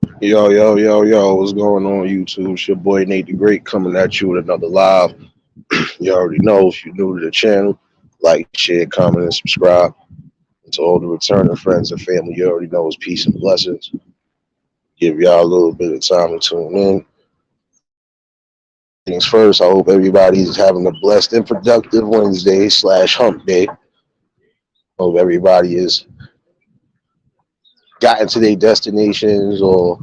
Yo, yo, yo, yo, what's going on, YouTube? It's your boy Nate the Great coming at you with another live. You already know if you're new to the channel, like, share, comment, and subscribe. And to all the returning friends and family, you already know it's peace and blessings. Give y'all a little bit of time to tune in. Things first, I hope everybody's having a blessed and productive Wednesday slash hump day. Hope everybody has gotten to their destinations, or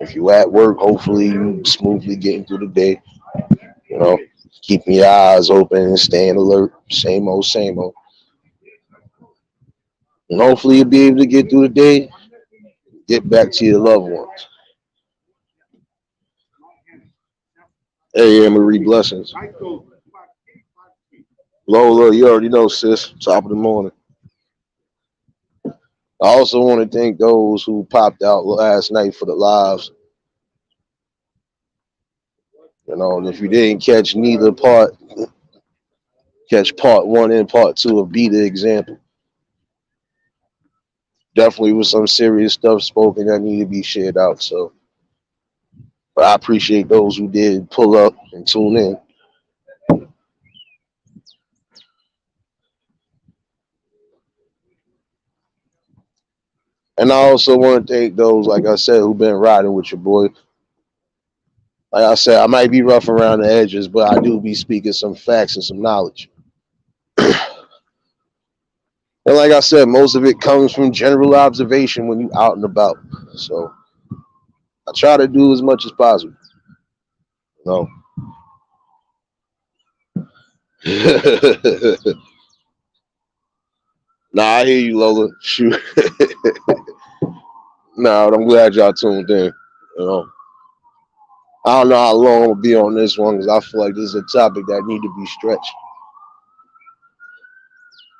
if you at work, hopefully you smoothly getting through the day. You know, keeping your eyes open and staying alert. Same old, same old. And hopefully you'll be able to get through the day, get back to your loved ones. Hey, Anne Marie, blessings. Lola, you already know, sis. Top of the morning. I also want to thank those who popped out last night for the lives. And if you didn't catch neither part, catch part one and part two of Be the Example. Definitely was some serious stuff spoken that needed to be shared out. So, but I appreciate those who did pull up and tune in. And I also want to thank those, like I said, who've been riding with your boy. Like I said, I might be rough around the edges, but I do be speaking some facts and some knowledge. And like I said, most of it comes from general observation when you out and about. So I try to do as much as possible. No. Nah, I hear you, Lola. Shoot. Nah, I'm glad y'all tuned in. You know, I don't know how long I'll be on this one because I feel like this is a topic that need to be stretched.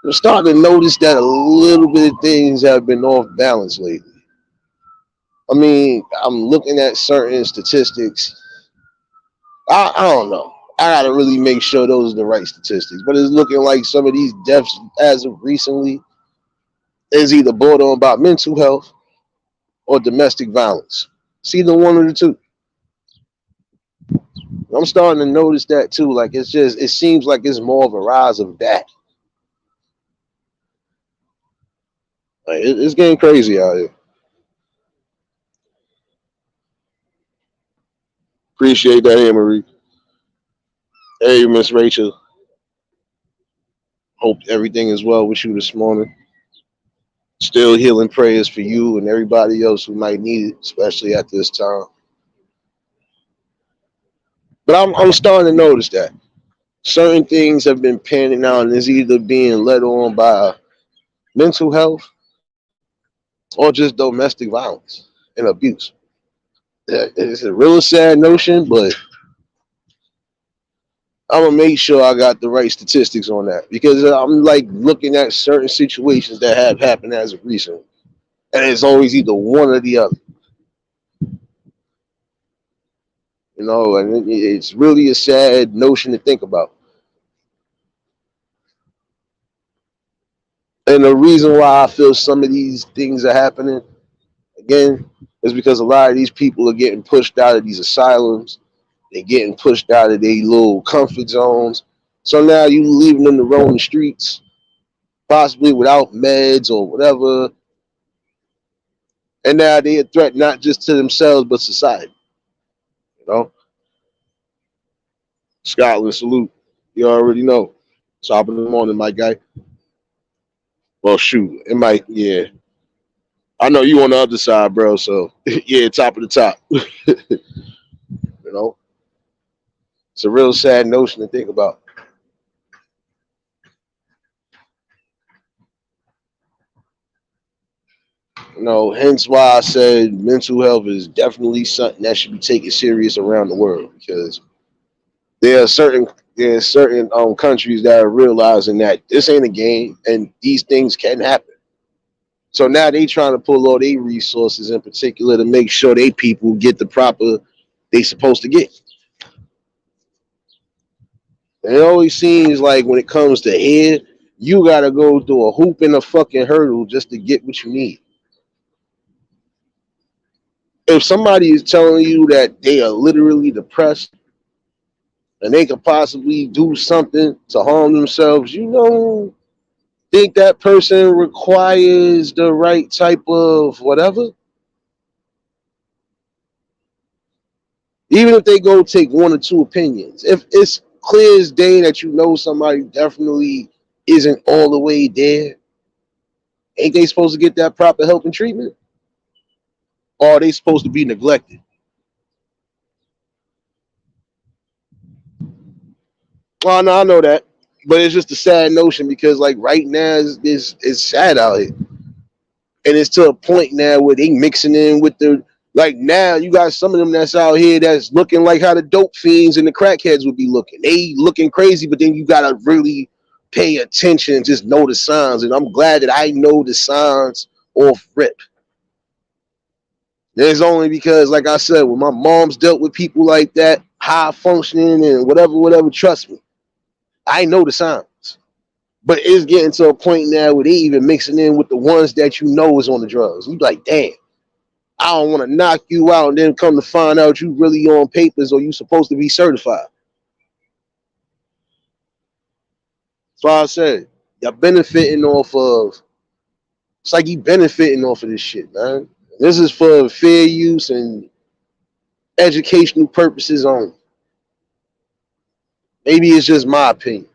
I'm starting to notice that a little bit of things have been off balance lately. I mean, I'm looking at certain statistics. I don't know. I gotta really make sure those are the right statistics. But it's looking like some of these deaths as of recently is either brought on by mental health or domestic violence. It's either one of the two. I'm starting to notice that too. Like it seems like it's more of a rise of that. Like it's getting crazy out here. Appreciate that, Emery. Hey, Miss Rachel. Hope everything is well with you this morning. Still healing prayers for you and everybody else who might need it, especially at this time. But I'm starting to notice that certain things have been panning out and is either being led on by mental health or just domestic violence and abuse. It's a real sad notion, but I'm gonna make sure I got the right statistics on that because I'm like looking at certain situations that have happened as of recent, and it's always either one or the other. And it's really a sad notion to think about. And the reason why I feel some of these things are happening again is because a lot of these people are getting pushed out of these asylums. They're getting pushed out of their little comfort zones. So now you leaving them to roam the streets, possibly without meds or whatever. And now they a threat not just to themselves but society. You know, Scotland salute. You already know. Top of the morning, my guy. Well, shoot, it might. Yeah, I know you on the other side, bro. So yeah, top of the top. you know, it's a real sad notion to think about. Hence why I said mental health is definitely something that should be taken serious around the world because there are certain countries that are realizing that this ain't a game and these things can happen. So now they trying to pull all their resources in particular to make sure they people get the proper they supposed to get. And it always seems like when it comes to head, you gotta go through a hoop and a fucking hurdle just to get what you need. If somebody is telling you that they are literally depressed and they could possibly do something to harm themselves, you don't think that person requires the right type of whatever. Even if they go take one or two opinions, if it's clear as day that you know somebody definitely isn't all the way there, ain't they supposed to get that proper help and treatment? Or are they supposed to be neglected? Well, no, I know that, but it's just a sad notion because, like, right now, it's sad out here, and it's to a point now where they mixing in with the like. Now you got some of them that's out here that's looking like how the dope fiends and the crackheads would be looking. They looking crazy, but then you gotta really pay attention and just know the signs. And I'm glad that I know the signs off rip. It's only because, like I said, when my mom's dealt with people like that, high functioning and whatever, whatever, trust me, I know the signs. But it's getting to a point now where they even mixing in with the ones that you know is on the drugs. You like, damn, I don't want to knock you out and then come to find out you really on papers or you supposed to be certified. That's why I said, you're benefiting off of, it's like you benefiting off of this shit, man. This is for fair use and educational purposes only. Maybe it's just my opinion.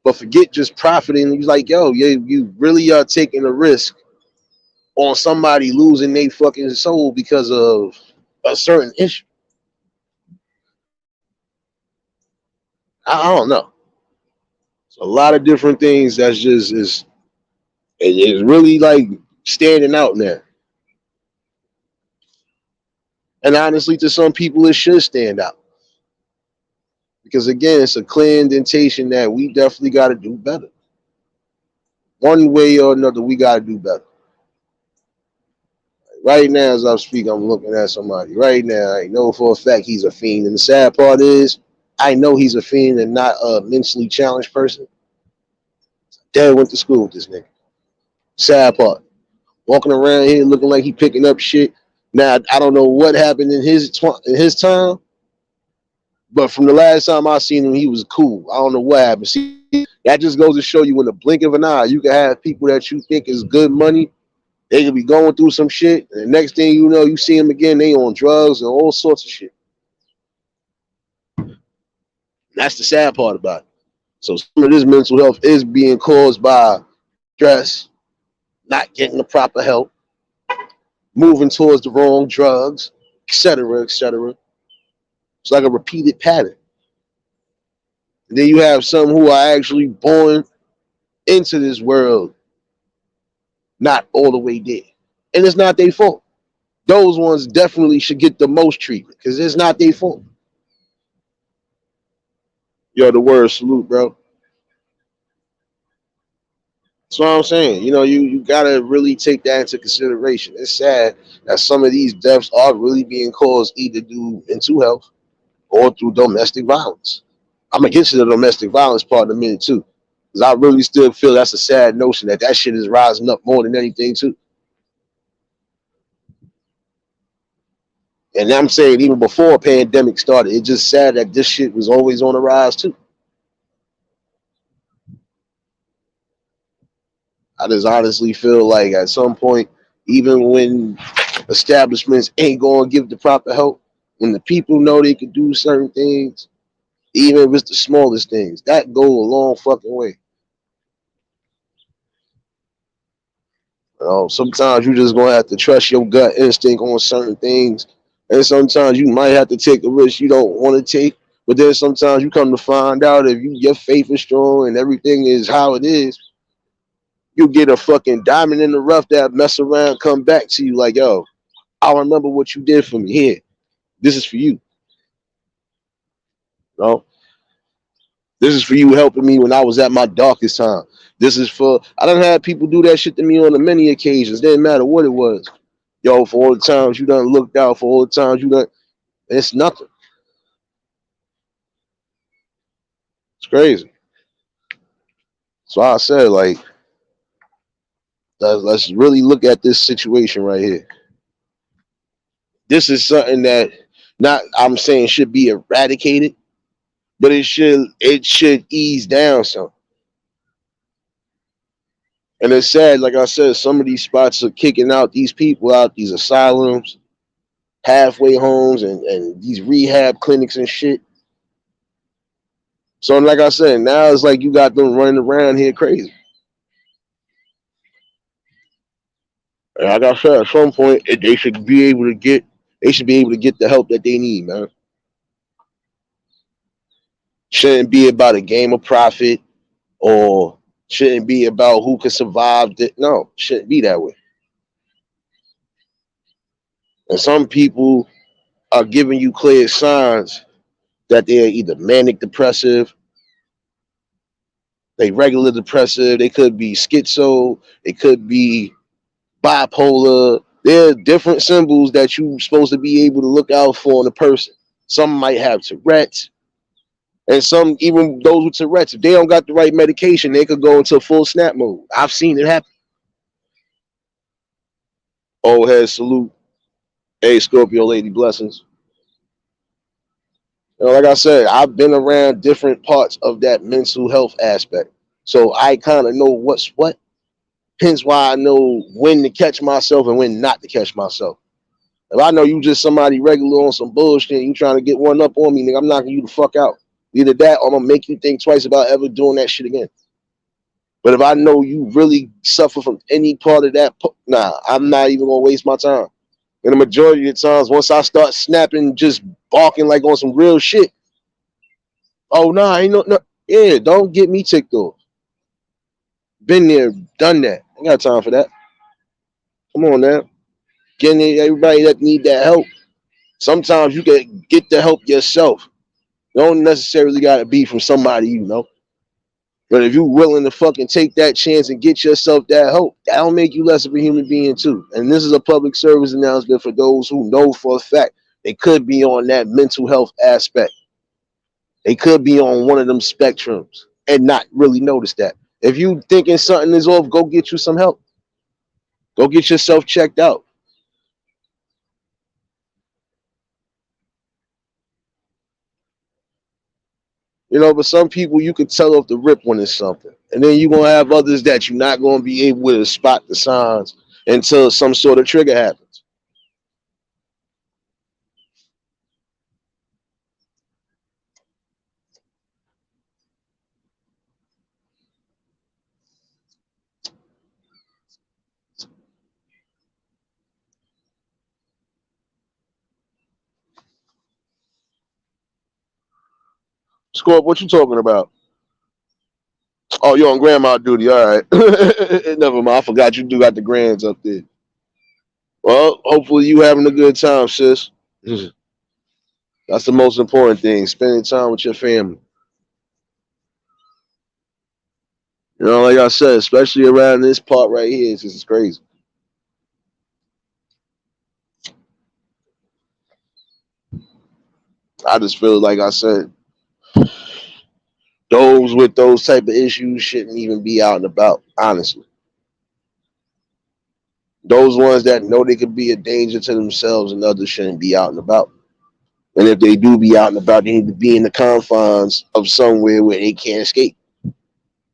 But forget just profiting. He's like, yo, you really are taking a risk on somebody losing their fucking soul because of a certain issue. I don't know. It's a lot of different things that's just is really like standing out there. And honestly, to some people, it should stand out because again, it's a clear indentation that we definitely got to do better. One way or another, we got to do better. Right now, as I speak, I'm looking at somebody. Right now, I know for a fact he's a fiend. And the sad part is, I know he's a fiend and not a mentally challenged person. Dad went to school with this nigga. Sad part. Walking around here looking like he picking up shit. Now, I don't know what happened in his time, but from the last time I seen him, he was cool. I don't know what happened. See, that just goes to show you in the blink of an eye, you can have people that you think is good money. They could be going through some shit, and the next thing you know, you see them again, they on drugs and all sorts of shit. That's the sad part about it. So some of this mental health is being caused by stress, not getting the proper help, moving towards the wrong drugs, etc., etc. It's like a repeated pattern. And then you have some who are actually born into this world not all the way there. And it's not their fault. Those ones definitely should get the most treatment because it's not their fault. Yo, the word salute, bro. That's what I'm saying. You gotta really take that into consideration. It's sad that some of these deaths are really being caused either due mental health or through domestic violence. I'm gonna get to the domestic violence part in a minute too, because I really still feel that's a sad notion that shit is rising up more than anything too. And I'm saying even before pandemic started, it's just sad that this shit was always on the rise too. I just honestly feel like at some point, even when establishments ain't gonna give the proper help, when the people know they can do certain things, even if it's the smallest things, that go a long fucking way. Sometimes you just gonna have to trust your gut instinct on certain things, and sometimes you might have to take a risk you don't want to take. But then sometimes you come to find out if your faith is strong and everything is how it is, you get a fucking diamond in the rough that mess around, come back to you like, yo, I remember what you did for me. Here, this is for you. You know, this is for you helping me when I was at my darkest time. This is for I done had people do that shit to me on the many occasions. Didn't matter what it was. Yo, for all the times you done looked out, for all the times you done, it's nothing. It's crazy. So I said, like, let's really look at this situation right here. This is something that not I'm saying should be eradicated, but it should ease down some. And it's sad, like I said, some of these spots are kicking out these people out these asylums, halfway homes, and these rehab clinics and shit. So, like I said, now it's like you got them running around here crazy. And like I said, at some point, they should be able to get the help that they need, man. Shouldn't be about a game of profit or shouldn't be about who can survive. No, shouldn't be that way. And some people are giving you clear signs that they're either manic depressive, they regular depressive, they could be schizo, they could be bipolar. There are different symbols that you're supposed to be able to look out for in a person. Some might have Tourette's, and some, even those with Tourette's, if they don't got the right medication, they could go into full snap mode. I've seen it happen. Old head salute. Hey, Scorpio lady, blessings. Like I said, I've been around different parts of that mental health aspect. So I kind of know what's what. Hence why I know when to catch myself and when not to catch myself. If I know you just somebody regular on some bullshit, you trying to get one up on me, nigga, I'm knocking you the fuck out. Either that or I'm gonna make you think twice about ever doing that shit again. But if I know you really suffer from any part of that, nah, I'm not even gonna waste my time. And the majority of the times, once I start snapping, just barking like on some real shit, oh nah, ain't no, yeah, don't get me ticked off. Been there, done that. Ain't got time for that. Come on now, getting everybody that need that help. Sometimes you can get the help yourself. You don't necessarily gotta be from somebody you know. But if you're willing to fucking take that chance and get yourself that help, that'll make you less of a human being too. And this is a public service announcement for those who know for a fact they could be on that mental health aspect. They could be on one of them spectrums and not really notice that. If you thinking something is off, go get you some help. Go get yourself checked out. But some people you could tell off the rip when it's something. And then you're gonna have others that you're not gonna be able to spot the signs until some sort of trigger happens. Scorp, what you talking about? Oh, you're on grandma duty. All right. Never mind. I forgot you do got the grands up there. Well, hopefully you having a good time, sis. That's the most important thing. Spending time with your family. Like I said, especially around this part right here, it's just crazy. I just feel like I said, those with those type of issues shouldn't even be out and about, honestly. Those ones that know they could be a danger to themselves and others shouldn't be out and about. And if they do be out and about, they need to be in the confines of somewhere where they can't escape.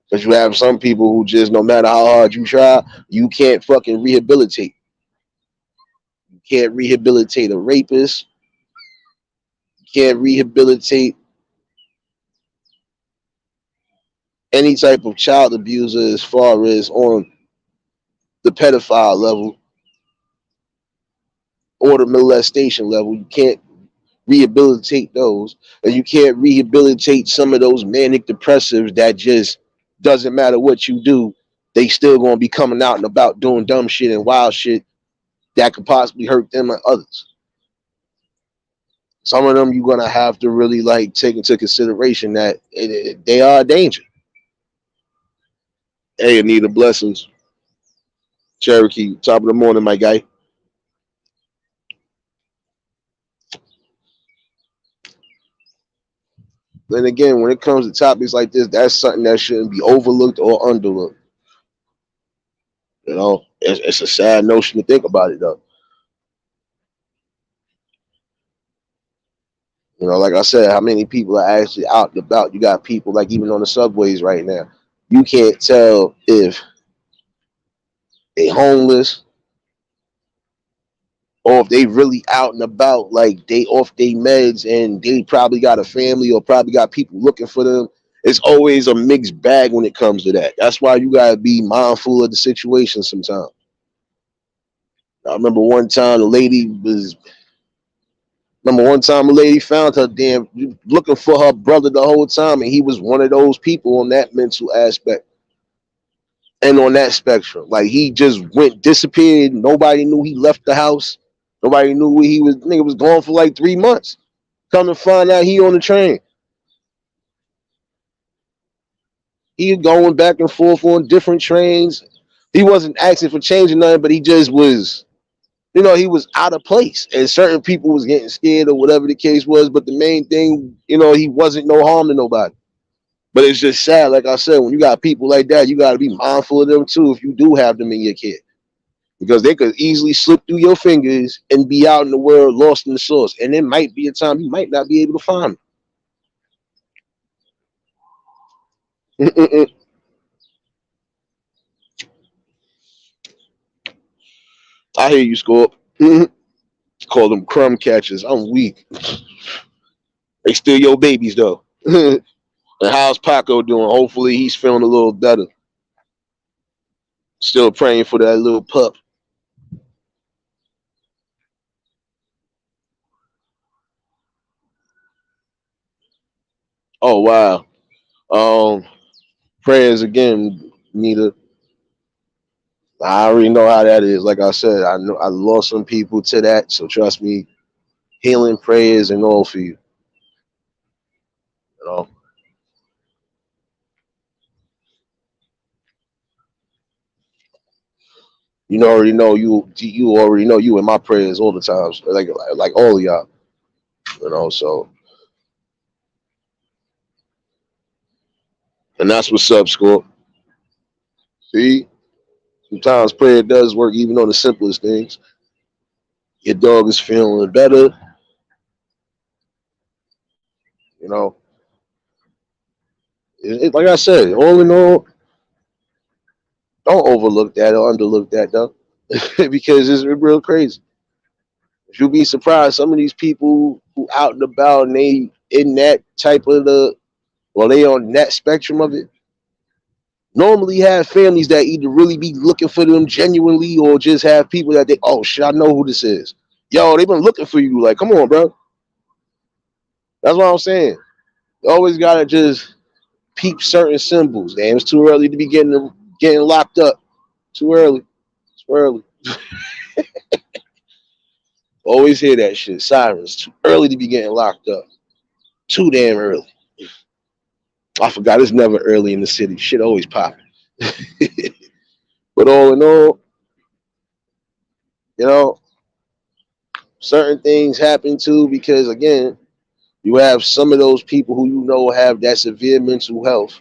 Because you have some people who just, no matter how hard you try, you can't fucking rehabilitate. You can't rehabilitate a rapist. You can't rehabilitate any type of child abuser as far as on the pedophile level or the molestation level. You can't rehabilitate those. And you can't rehabilitate some of those manic depressives that just doesn't matter what you do, they still gonna be coming out and about doing dumb shit and wild shit that could possibly hurt them and others. Some of them you're gonna have to really like take into consideration that they are a danger. Hey, Anita, blessings. Cherokee, top of the morning, my guy. Then again, when it comes to topics like this, that's something that shouldn't be overlooked or underlooked. It's a sad notion to think about it though. You know, like I said, how many people are actually out and about? You got people like even on the subways right now. You can't tell if they homeless or if they really out and about, like they off their meds and they probably got a family or probably got people looking for them. It's always a mixed bag when it comes to that. That's why you gotta be mindful of the situation sometimes. I remember one time a lady found her damn looking for her brother the whole time, and he was one of those people on that mental aspect and on that spectrum. Like he just went disappeared. Nobody knew he left the house. Nobody knew where he was. Nigga was gone for like 3 months. Come to find out he on the train. He was going back and forth on different trains. He wasn't asking for change or nothing, but he just was, he was out of place. And certain people was getting scared or whatever the case was. But the main thing, he wasn't no harm to nobody. But it's just sad, like I said, when you got people like that, you got to be mindful of them too if you do have them in your kid. Because they could easily slip through your fingers and be out in the world lost in the sauce. And it might be a time you might not be able to find them. I hear you, Scorp. Call them crumb catchers. I'm weak. They still your babies, though. And how's Paco doing? Hopefully he's feeling a little better. Still praying for that little pup. Oh, wow. Um, Prayers again, Nita. I already know how that is. Like I said, I know I lost some people to that. So trust me, healing prayers and all for you. You know, already know you. You already know you in my prayers all the times. Like all of y'all. So and that's what's up, Score. See, sometimes prayer does work even on the simplest things. Your dog is feeling better. You know, like I said, all in all, don't overlook that or underlook that though, because it's real crazy. You'll be surprised some of these people who out and about and they in that type of they on that spectrum of it. Normally have families that either really be looking for them genuinely or just have people that they, oh shit, I know who this is. Yo, they've been looking for you. Like, come on, bro. That's what I'm saying. You always gotta just peep certain symbols. Damn, it's too early to be getting locked up. Too early. Too early. Always hear that shit. Sirens. Too early to be getting locked up. Too damn early. I forgot it's never early in the city. Shit always popping. But all in all, you know, certain things happen too because again, you have some of those people who have that severe mental health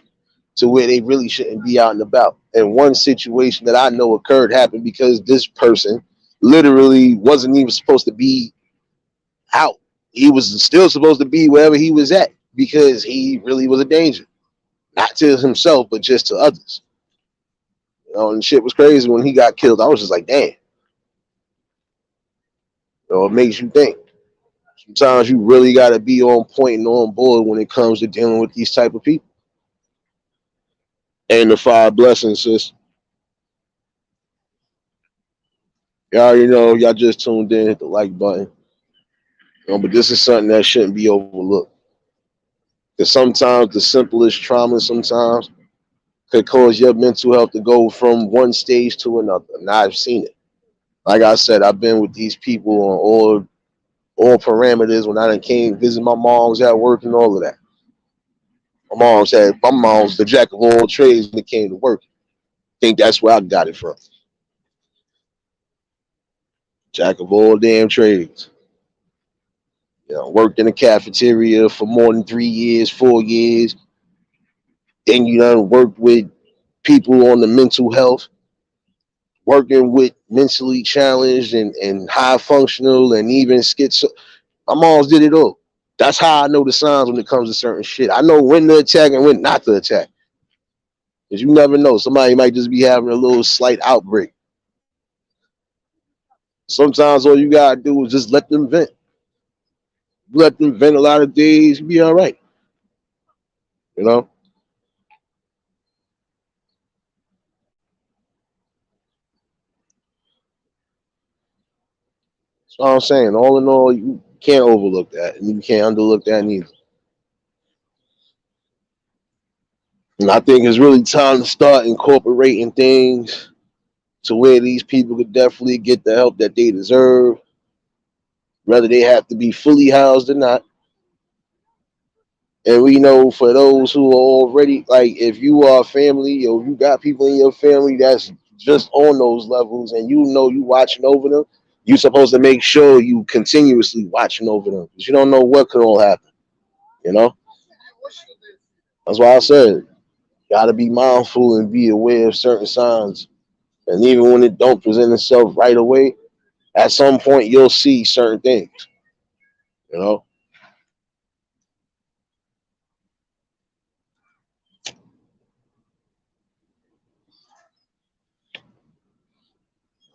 to where they really shouldn't be out and about. And one situation that I know occurred happened because this person literally wasn't even supposed to be out. He was still supposed to be wherever he was at because he really was a danger, not to himself, but just to others. And shit was crazy when he got killed. I was just like, damn. It makes you think. Sometimes you really got to be on point and on board when it comes to dealing with these type of people. And the five blessings, sis. Y'all already know, y'all just tuned in, hit the like button. But this is something that shouldn't be overlooked. Because sometimes the simplest trauma sometimes could cause your mental health to go from one stage to another. And I've seen it. Like I said, I've been with these people on all parameters when I done came visit my mom's at work and all of that. My mom's the jack of all trades when it came to work. I think that's where I got it from. Jack of all damn trades. Worked in the cafeteria for more than 3 years, 4 years. Then you done worked with people on the mental health, working with mentally challenged and high functional and even schizo. My mom's did it all. That's how I know the signs when it comes to certain shit. I know when to attack and when not to attack. Because you never know. Somebody might just be having a little slight outbreak. Sometimes all you gotta do is just let them vent. Let them vent a lot of days, you be all right. You know? That's what I'm saying. All in all, you can't overlook that. And you can't underlook that neither. And I think it's really time to start incorporating things to where these people could definitely get the help that they deserve, whether they have to be fully housed or not. And we know for those who are already like, if you are a family or you got people in your family that's just on those levels, and you know you watching over them, you're supposed to make sure you continuously watching over them because you don't know what could all happen. You know, that's why I said got to be mindful and be aware of certain signs. And even when it don't present itself right away, at some point you'll see certain things. You know,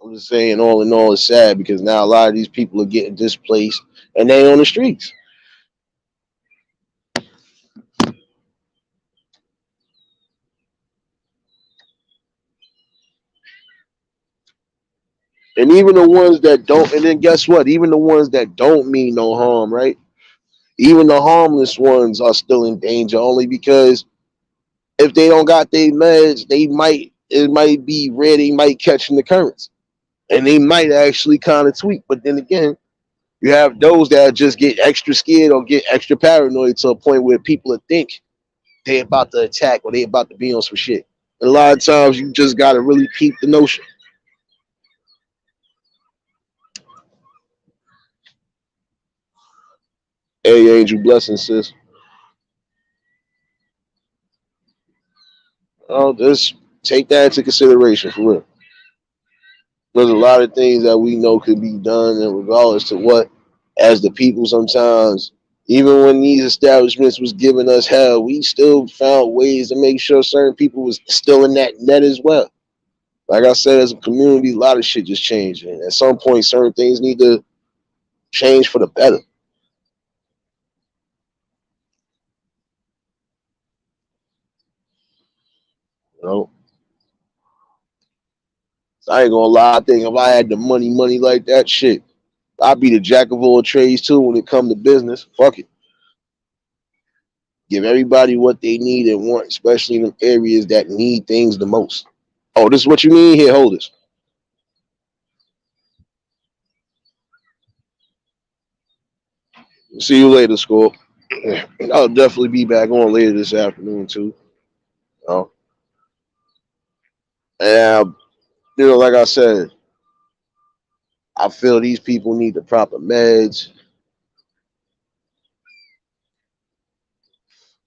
I'm just saying, all in all, it's sad because now a lot of these people are getting displaced and they on the streets. And even the ones that don't, and then guess what? Even the ones that don't mean no harm, right? Even the harmless ones are still in danger only because if they don't got their meds, it might be rare they might catch in the currents. And they might actually kind of tweak. But then again, you have those that just get extra scared or get extra paranoid to a point where people think they about to attack or they about to be on some shit. And a lot of times you just gotta really keep the notion. Hey, Angel, blessings, sis. Just take that into consideration for real. There's a lot of things that we know could be done, and regardless to what, as the people, sometimes, even when these establishments was giving us hell, we still found ways to make sure certain people was still in that net as well. Like I said, as a community, a lot of shit just changed, and at some point, certain things need to change for the better. You know, so I ain't gonna lie. I think if I had the money like that, shit, I'd be the jack of all trades too when it come to business. Fuck it. Give everybody what they need and want, especially in them areas that need things the most. Oh, this is what you mean? Here, hold this. See you later, school. I'll definitely be back on later this afternoon too. Oh, and like I said, I feel these people need the proper meds,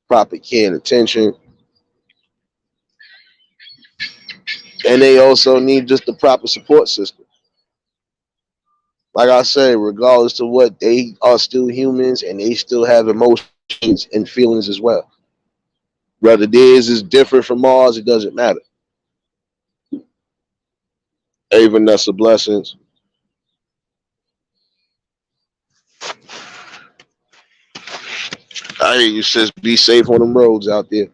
proper care and attention, and they also need just the proper support system. Like I said, regardless to what, they are still humans and they still have emotions and feelings as well. Whether theirs is different from ours, it doesn't matter. Hey, Vanessa, blessings. I hear you, sis. Be safe on them roads out there.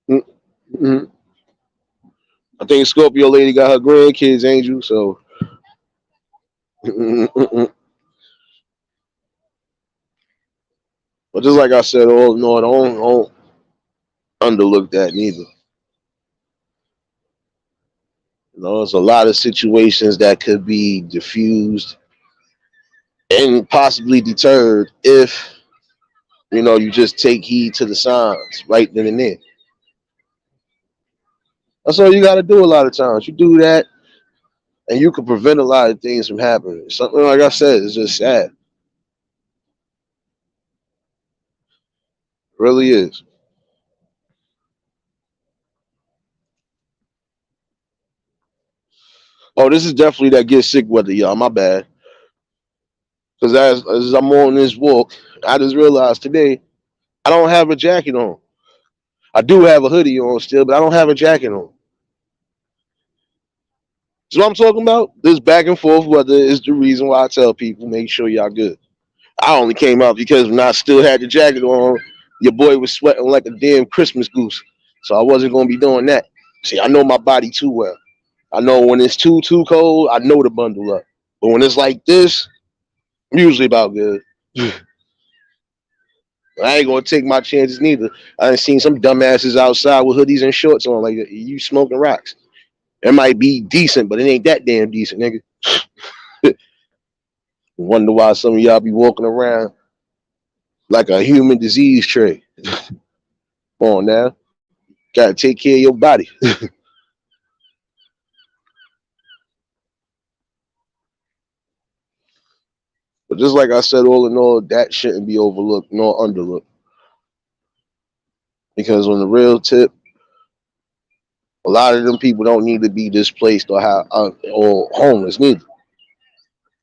Mm-hmm. I think Scorpio lady got her grandkids, Angel. So, but just like I said, all no, don't underlook that neither. There's a lot of situations that could be diffused and possibly deterred if you just take heed to the signs right then and there. That's all you got to do. A lot of times, you do that, and you can prevent a lot of things from happening. Something like I said, it's just sad. It really is. Oh, this is definitely that get sick weather, y'all. My bad. Because as I'm on this walk, I just realized today I don't have a jacket on. I do have a hoodie on still, but I don't have a jacket on. So what I'm talking about? This back and forth weather is the reason why I tell people make sure y'all good. I only came out because when I still had the jacket on, your boy was sweating like a damn Christmas goose. So I wasn't gonna be doing that. See, I know my body too well. I know when it's too cold, I know to bundle up. But when it's like this, I'm usually about good. I ain't gonna take my chances neither. I done seen some dumbasses outside with hoodies and shorts on, like you smoking rocks. It might be decent, but it ain't that damn decent, nigga. Wonder why some of y'all be walking around like a human disease tray. Come on now. Gotta take care of your body. But just like I said, all in all, that shouldn't be overlooked nor underlooked. Because on the real tip, a lot of them people don't need to be displaced or have or homeless neither.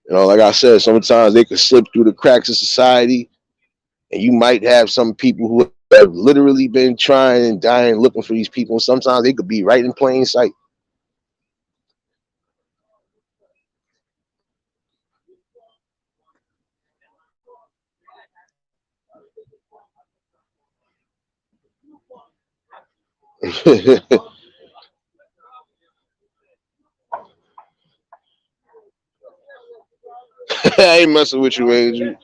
You know, like I said, sometimes they could slip through the cracks of society, and you might have some people who have literally been trying and dying looking for these people. And sometimes they could be right in plain sight. I ain't messing with you, Angel.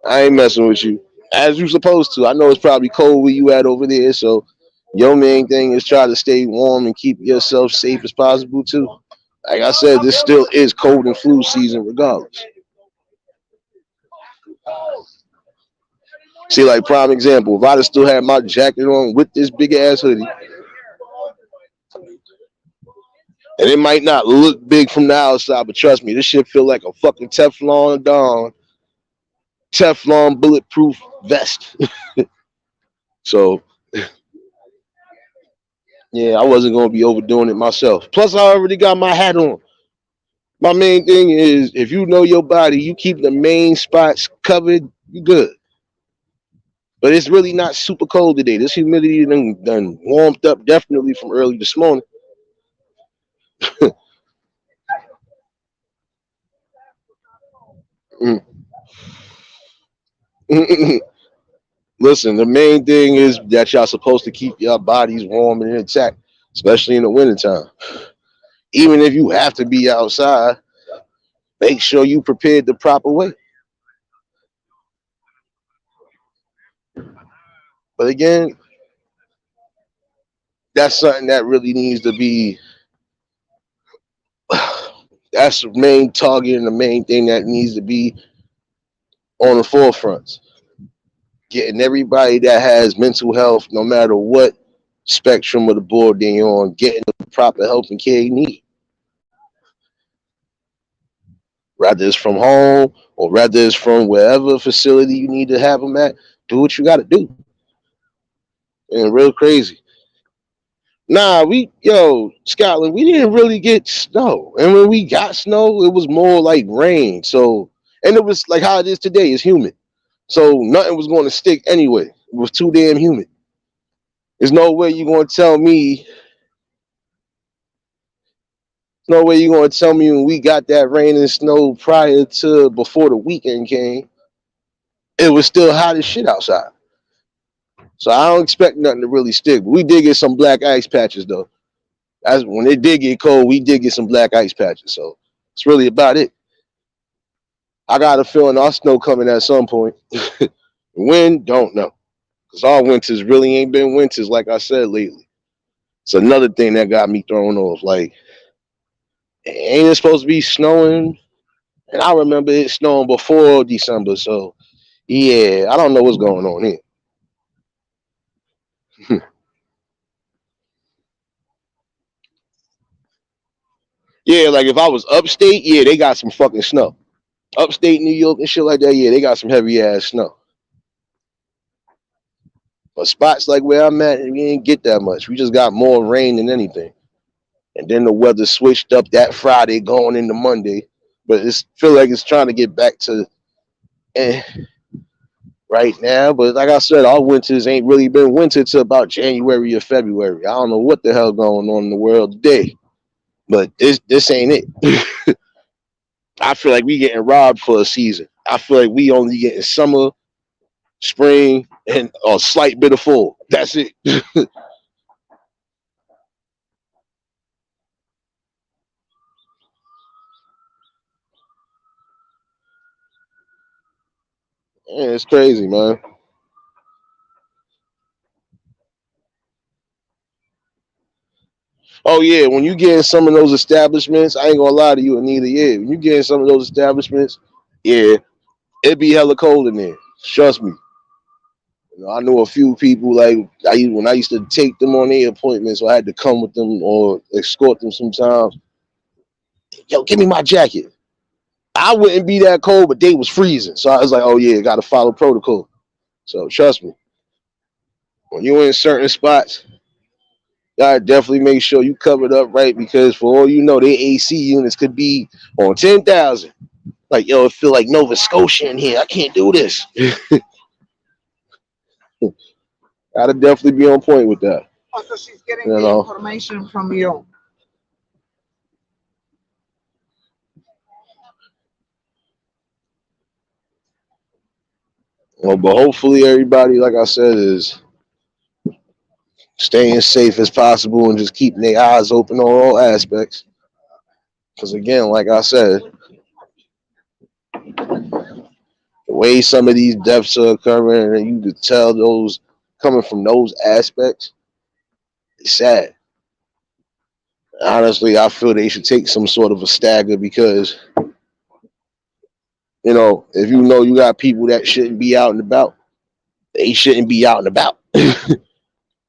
I ain't messing with you. As you supposed to. I know it's probably cold where you at over there, so your main thing is try to stay warm and keep yourself safe as possible too. Like I said, this still is cold and flu season regardless. See, like prime example, if I'd have still had my jacket on with this big ass hoodie, and it might not look big from the outside, but trust me, this shit feel like a fucking Teflon bulletproof vest. So yeah, I wasn't gonna be overdoing it myself. Plus, I already got my hat on. My main thing is if you know your body, you keep the main spots covered, you good. But it's really not super cold today. This humidity done warmed up definitely from early this morning. Listen, the main thing is that y'all supposed to keep your bodies warm and intact, especially in the wintertime. Even if you have to be outside, make sure you prepared the proper way. But again, that's something that really needs to be that's the main target and the main thing that needs to be on the forefront. Getting everybody that has mental health, no matter what spectrum of the board they're on, getting the proper help and care you need. Rather it's from home or rather it's from wherever facility you need to have them at, do what you got to do. And real crazy. Nah, Scotland, we didn't really get snow. And when we got snow, it was more like rain. So, and it was like how it is today, it's humid. So nothing was going to stick anyway. It was too damn humid. There's no way you're going to tell me, no way you're going to tell me when we got that rain and snow prior to before the weekend came, it was still hot as shit outside. So I don't expect nothing to really stick. But we did get some black ice patches though. As when it did get cold, we did get some black ice patches. So it's really about it. I got a feeling our snow coming at some point. When? Don't know. Because our winters really ain't been winters, like I said lately. It's another thing that got me thrown off. Like, ain't it supposed to be snowing? And I remember it snowing before December. So, yeah, I don't know what's going on here. Yeah, like if I was upstate, yeah, they got some fucking snow. Upstate New York and shit like that, yeah, they got some heavy ass snow. But spots like where I'm at, we didn't get that much. We just got more rain than anything. and then the weather switched up that Friday going into Monday. But it's feel like it's trying to get back to eh, right now. But like I said, our winters ain't really been winter till about January or February. I don't know what the hell going on in the world today, but this ain't it. I feel like we getting robbed for a season. I feel like we only getting summer, spring, and a slight bit of fall. That's it. Yeah, it's crazy, man. Oh yeah, when you get in some of those establishments, I ain't gonna lie to you, and neither yeah. When you get in some of those establishments, yeah, it be hella cold in there. Trust me. I know a few people like when I used to take them on their appointments, or I had to come with them or escort them sometimes. Yo, give me my jacket. I wouldn't be that cold, but they was freezing, so I was like, oh yeah, got to follow protocol. So trust me, when you're in certain spots, gotta definitely make sure you covered up right because for all you know, their AC units could be on 10,000. Like yo, it feel like Nova Scotia in here. I can't do this. Gotta definitely be on point with that. Oh, so she's getting You the know. information from you. Well, but hopefully everybody, like I said, is staying safe as possible and just keeping their eyes open on all aspects. Because again, like I said, the way some of these deaths are occurring, and you could tell those coming from those aspects, it's sad. Honestly, I feel they should take some sort of a stagger because, if you know you got people that shouldn't be out and about, they shouldn't be out and about. And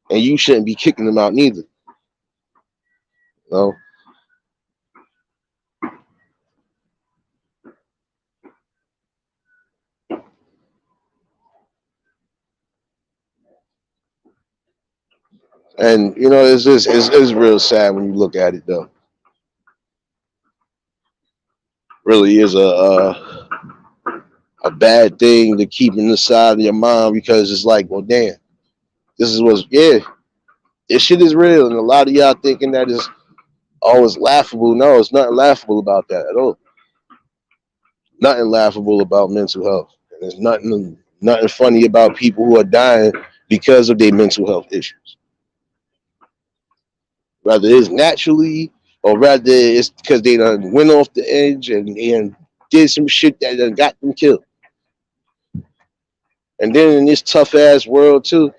you shouldn't be kicking them out neither. You know? And it's real sad when you look at it though. Really is a bad thing to keep in the side of your mind because it's like, well, damn, this is what's yeah, this shit is real, and a lot of y'all thinking that is always laughable. No, it's nothing laughable about that at all. Nothing laughable about mental health. And there's nothing funny about people who are dying because of their mental health issues. Whether it's naturally or rather it's because they done went off the edge and did some shit that done got them killed. And then in this tough ass world too,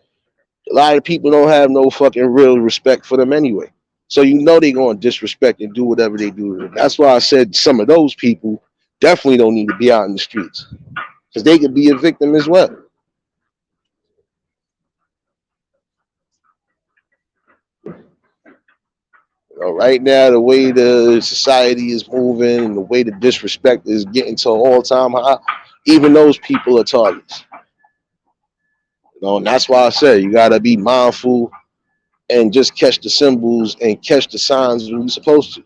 a lot of people don't have no fucking real respect for them anyway. So you know they gonna disrespect and do whatever they do. That's why I said some of those people definitely don't need to be out in the streets because they could be a victim as well. Right now, the way the society is moving and the way the disrespect is getting to an all-time high, even those people are targets. And that's why I say you gotta be mindful and just catch the symbols and catch the signs when you're supposed to.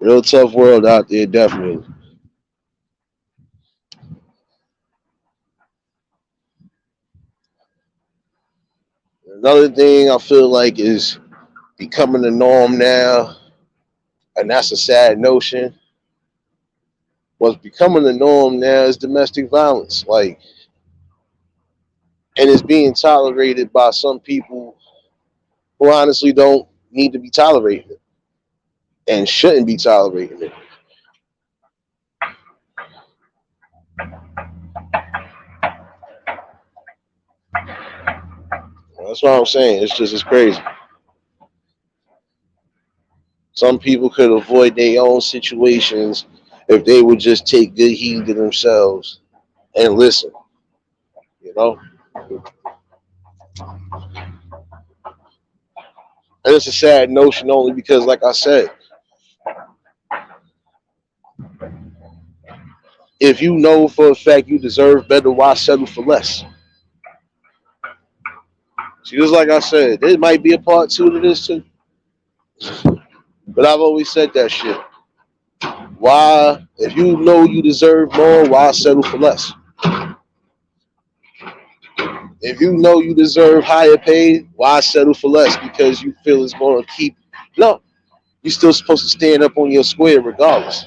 Real tough world out there, definitely. Another thing I feel like is becoming the norm now, and that's a sad notion. What's becoming the norm now is domestic violence. Like, and it's being tolerated by some people who honestly don't need to be tolerated and shouldn't be tolerating it. That's what I'm saying. It's crazy. Some people could avoid their own situations if they would just take good heed to themselves and listen. You know, and it's a sad notion only because, like I said, if you know for a fact you deserve better, why settle for less? See, just like I said, there might be a part two to this too. But I've always said that shit. Why, if you know you deserve more, why settle for less? If you know you deserve higher pay, why settle for less? Because you feel it's going to keep. No, you're still supposed to stand up on your square regardless.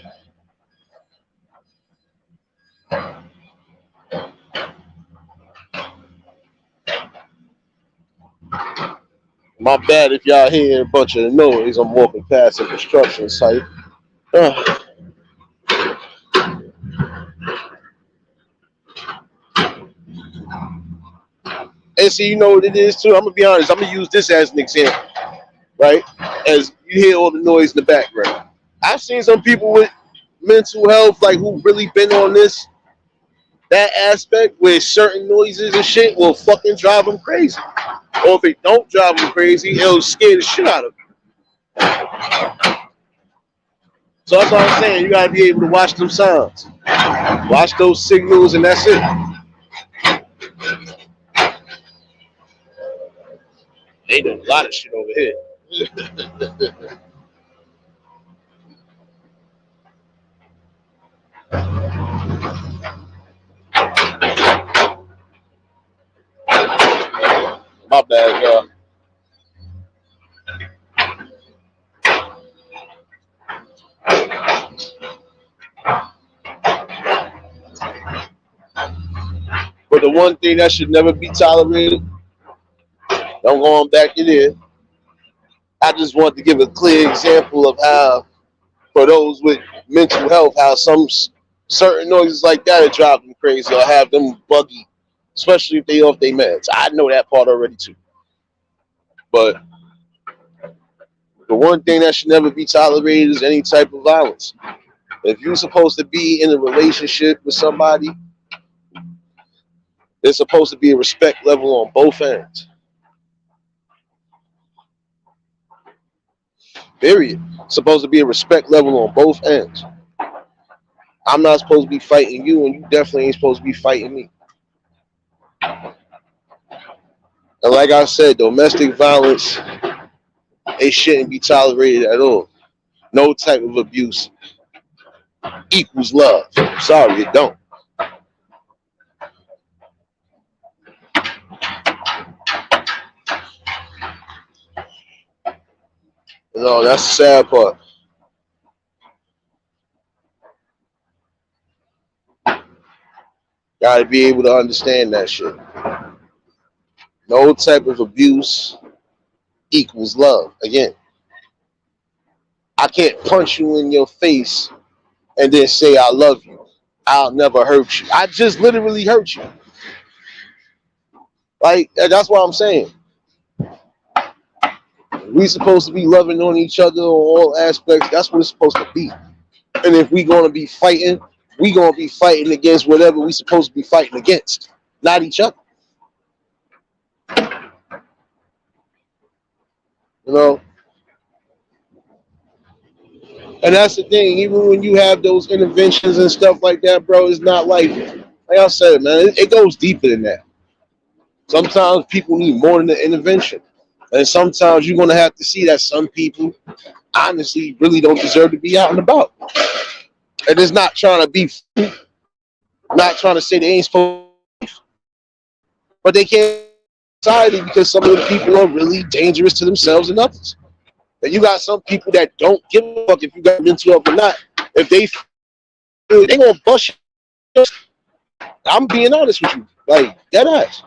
My bad if y'all hear a bunch of noise. I'm walking past a construction site. Uh, and see, you know what it is too. I'm gonna be honest. I'm gonna use this as an example, right? As you hear all the noise in the background, I've seen some people with mental health, like who really been on this that aspect where certain noises and shit will fucking drive them crazy. Or if it don't drive them crazy, it'll scare the shit out of them. So that's what I'm saying. You gotta be able to watch them sounds, watch those signals, and that's it. They done a lot of shit over here. My bad, y'all. But the one thing that should never be tolerated, don't go on back in there. I just want to give a clear example of how, for those with mental health, how certain noises like that are drive them crazy or have them buggy, especially if they off their meds. I know that part already too. But the one thing that should never be tolerated is any type of violence. If you're supposed to be in a relationship with somebody, there's supposed to be a respect level on both ends. Period. It's supposed to be a respect level on both ends. I'm not supposed to be fighting you, and you definitely ain't supposed to be fighting me. And like I said, domestic violence, it shouldn't be tolerated at all. No type of abuse equals love. Sorry, it don't. No, that's the sad part. Gotta be able to understand that shit. No type of abuse equals love. Again, I can't punch you in your face and then say I love you. I'll never hurt you. I just literally hurt you. Like that's what I'm saying. We supposed to be loving on each other on all aspects. That's what it's supposed to be. And if we gonna be fighting, we gonna be fighting against whatever we supposed to be fighting against, not each other. You know. And that's the thing. Even when you have those interventions and stuff like that, bro, it's not like I said, man. It goes deeper than that. Sometimes people need more than the intervention. And sometimes you're gonna have to see that some people honestly really don't deserve to be out and about. And it's not trying to be, not trying to say they ain't supposed, but they can't society because some of the people are really dangerous to themselves and others. And you got some people that don't give a fuck if you got mental health or not. If they gonna bust you. I'm being honest with you, like dead ass.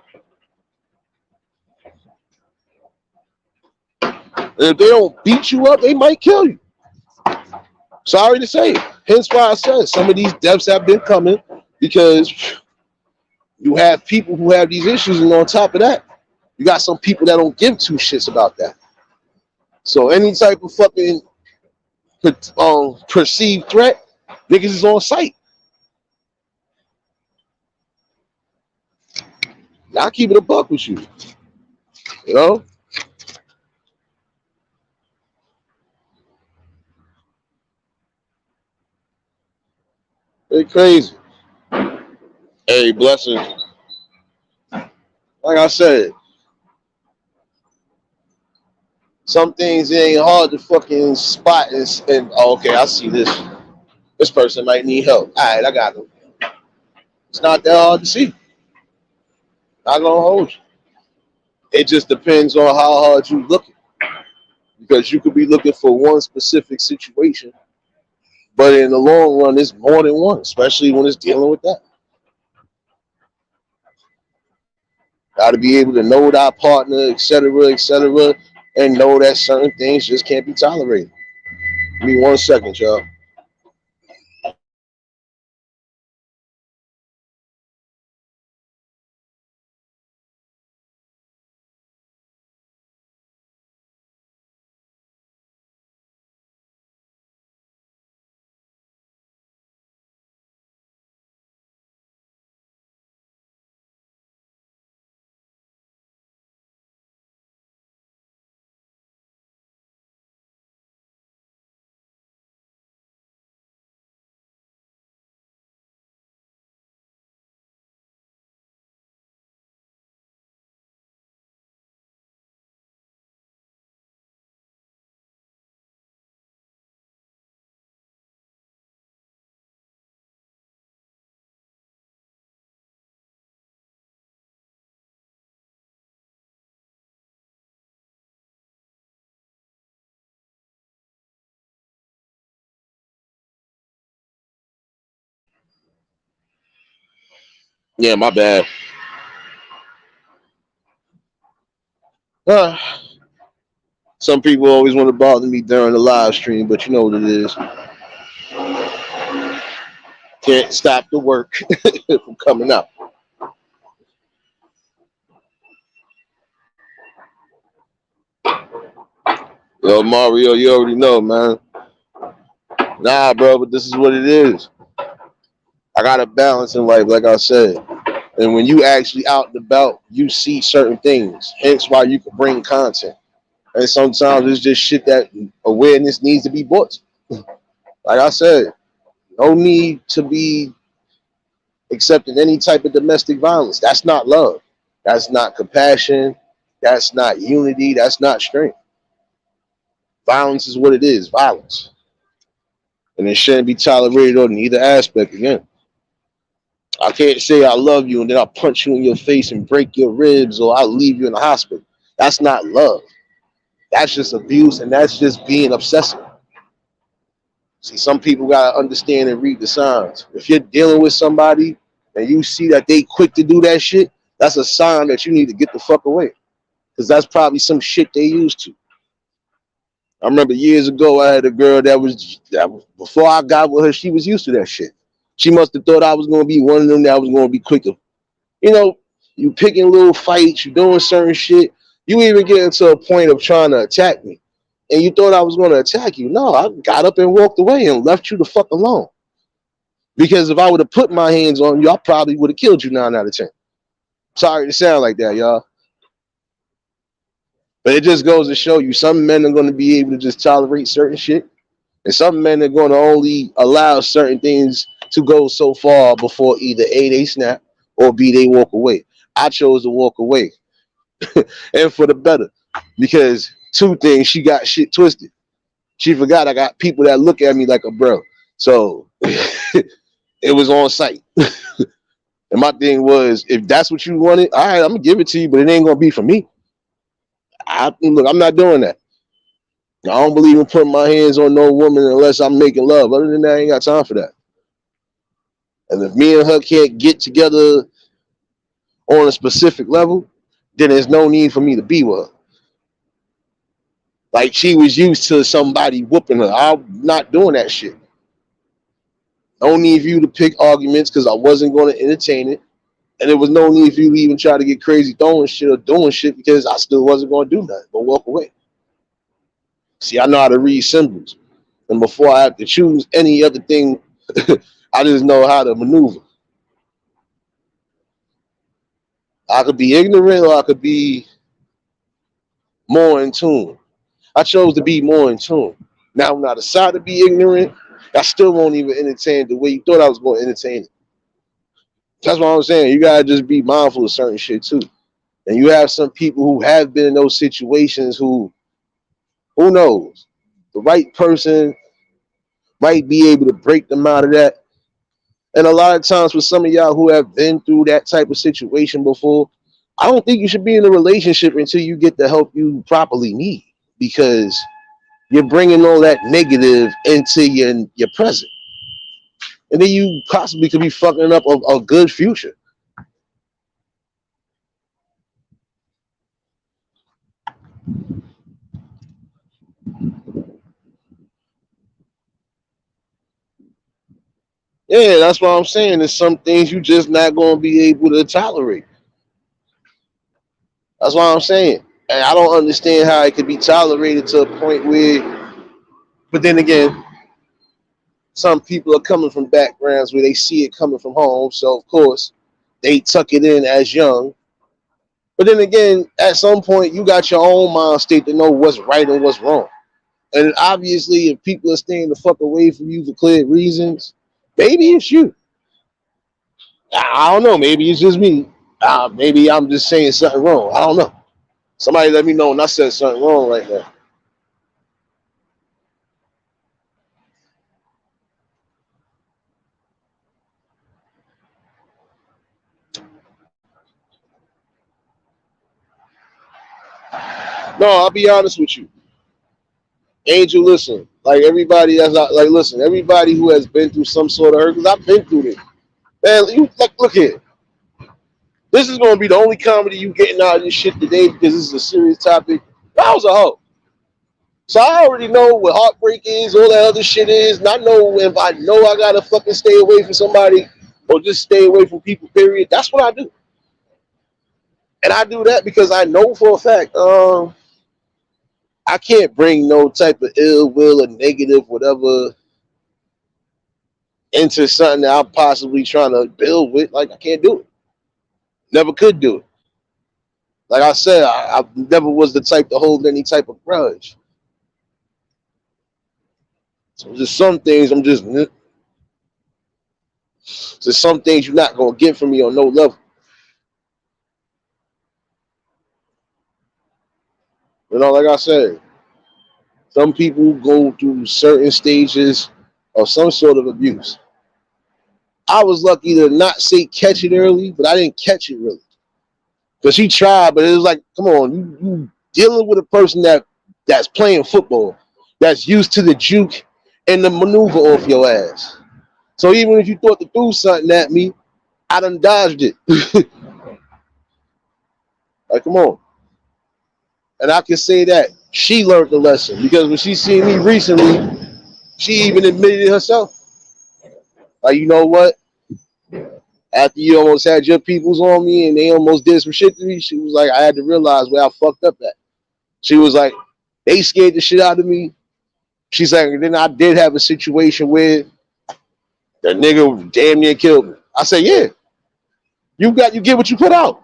And if they don't beat you up, they might kill you. Sorry to say. Hence why I said some of these deaths have been coming because you have people who have these issues, and on top of that, you got some people that don't give two shits about that. So any type of fucking perceived threat, niggas is on site. Now I keep it a buck with you. You know? It's crazy. Hey, blessings. Like I said, Some things it ain't hard to fucking spot and oh, okay, I see this. This person might need help. All right, I got them. It's not that hard to see. Not gonna hold you. It just depends on how hard you look, because you could be looking for one specific situation, but in the long run, it's more than one, especially when it's dealing with that. Got to be able to know thy partner, etc., and know that certain things just can't be tolerated. Give me 1 second, y'all. Yeah, my bad. Uh, some people always want to bother me during the live stream, but you know what it is. Can't stop the work from coming up. Yo, Mario, you already know, man. Nah, bro, but this is what it is. I got a balance in life, like I said. And when you actually out and about, you see certain things. Hence why you can bring content. And sometimes it's just shit that awareness needs to be brought to. Like I said, no need to be accepting any type of domestic violence. That's not love. That's not compassion. That's not unity. That's not strength. Violence is what it is, violence. And it shouldn't be tolerated on either aspect again. I can't say I love you and then I'll punch you in your face and break your ribs or I'll leave you in the hospital. That's not love. That's just abuse and that's just being obsessive. See, some people gotta understand and read the signs. If you're dealing with somebody and you see that they quick to do that shit, that's a sign that you need to get the fuck away. Because that's probably some shit they used to. I remember years ago I had a girl that was before I got with her, she was used to that shit. She must have thought I was gonna be one of them that was gonna be quicker. You know, you picking little fights, you doing certain shit. You even get to a point of trying to attack me. And you thought I was gonna attack you. No, I got up and walked away and left you the fuck alone. Because if I would have put my hands on you, I probably would have killed you 9 out of 10. Sorry to sound like that, y'all. But it just goes to show you some men are going to be able to just tolerate certain shit. And some men are going to only allow certain things to go so far before either A, they snap, or B, they walk away. I chose to walk away. And for the better. Because two things, she got shit twisted. She forgot I got people that look at me like a bro. So it was on site. And my thing was, if that's what you wanted, all right, I'm gonna give it to you, but it ain't gonna be for me. Look, I'm not doing that. I don't believe in putting my hands on no woman unless I'm making love. Other than that, I ain't got time for that. And if me and her can't get together on a specific level, then there's no need for me to be with her. Like she was used to somebody whooping her. I'm not doing that shit. No need for you to pick arguments because I wasn't going to entertain it. And there was no need for you to even try to get crazy throwing shit or doing shit because I still wasn't going to do nothing but walk away. See, I know how to read symbols. And before I have to choose any other thing, I just know how to maneuver. I could be ignorant or I could be more in tune. I chose to be more in tune. Now, when I decide to be ignorant, I still won't even entertain the way you thought I was going to entertain it. That's what I'm saying. You gotta just be mindful of certain shit too. And you have some people who have been in those situations who Who knows? The right person might be able to break them out of that. And a lot of times, for some of y'all who have been through that type of situation before, I don't think you should be in a relationship until you get the help you properly need, because you're bringing all that negative into your present, and then you possibly could be fucking up a good future. Yeah, that's what I'm saying. There's some things you just not gonna be able to tolerate. That's what I'm saying. And I don't understand how it could be tolerated to a point where, but then again, some people are coming from backgrounds where they see it coming from home, so of course they tuck it in as young. But then again, at some point, you got your own mind state to know what's right and what's wrong. And obviously, if people are staying the fuck away from you for clear reasons, maybe it's you. I don't know. Maybe it's just me. Maybe I'm just saying something wrong. I don't know. Somebody let me know when I said something wrong right now. No, I'll be honest with you. Angel, listen. Like everybody that's like, listen. Everybody who has been through some sort of hurt, because I've been through this. Man, you like, look here. This is gonna be the only comedy you getting out of this shit today, because this is a serious topic. I was a hoe. So I already know what heartbreak is, all that other shit is, and I know if I know I gotta fucking stay away from somebody or just stay away from people, period. That's what I do. And I do that because I know for a fact, I can't bring no type of ill will or negative whatever into something that I'm possibly trying to build with. Like I can't do it. Never could do it. Like I said, I never was the type to hold any type of grudge. So just some things there's some things you're not gonna get from me on no level. You know, like I said, some people go through certain stages of some sort of abuse. I was lucky to not say catch it early, but I didn't catch it really. Because she tried, but it was like, come on, you dealing with a person that's playing football, that's used to the juke and the maneuver off your ass. So even if you thought to do something at me, I done dodged it. Like, come on. And I can say that she learned the lesson, because when she seen me recently, she even admitted it herself. Like, you know what? After you almost had your peoples on me and they almost did some shit to me, she was like, I had to realize where I fucked up at. She was like, they scared the shit out of me. She's like, and then I did have a situation where the nigga damn near killed me. I said, yeah, you get what you put out.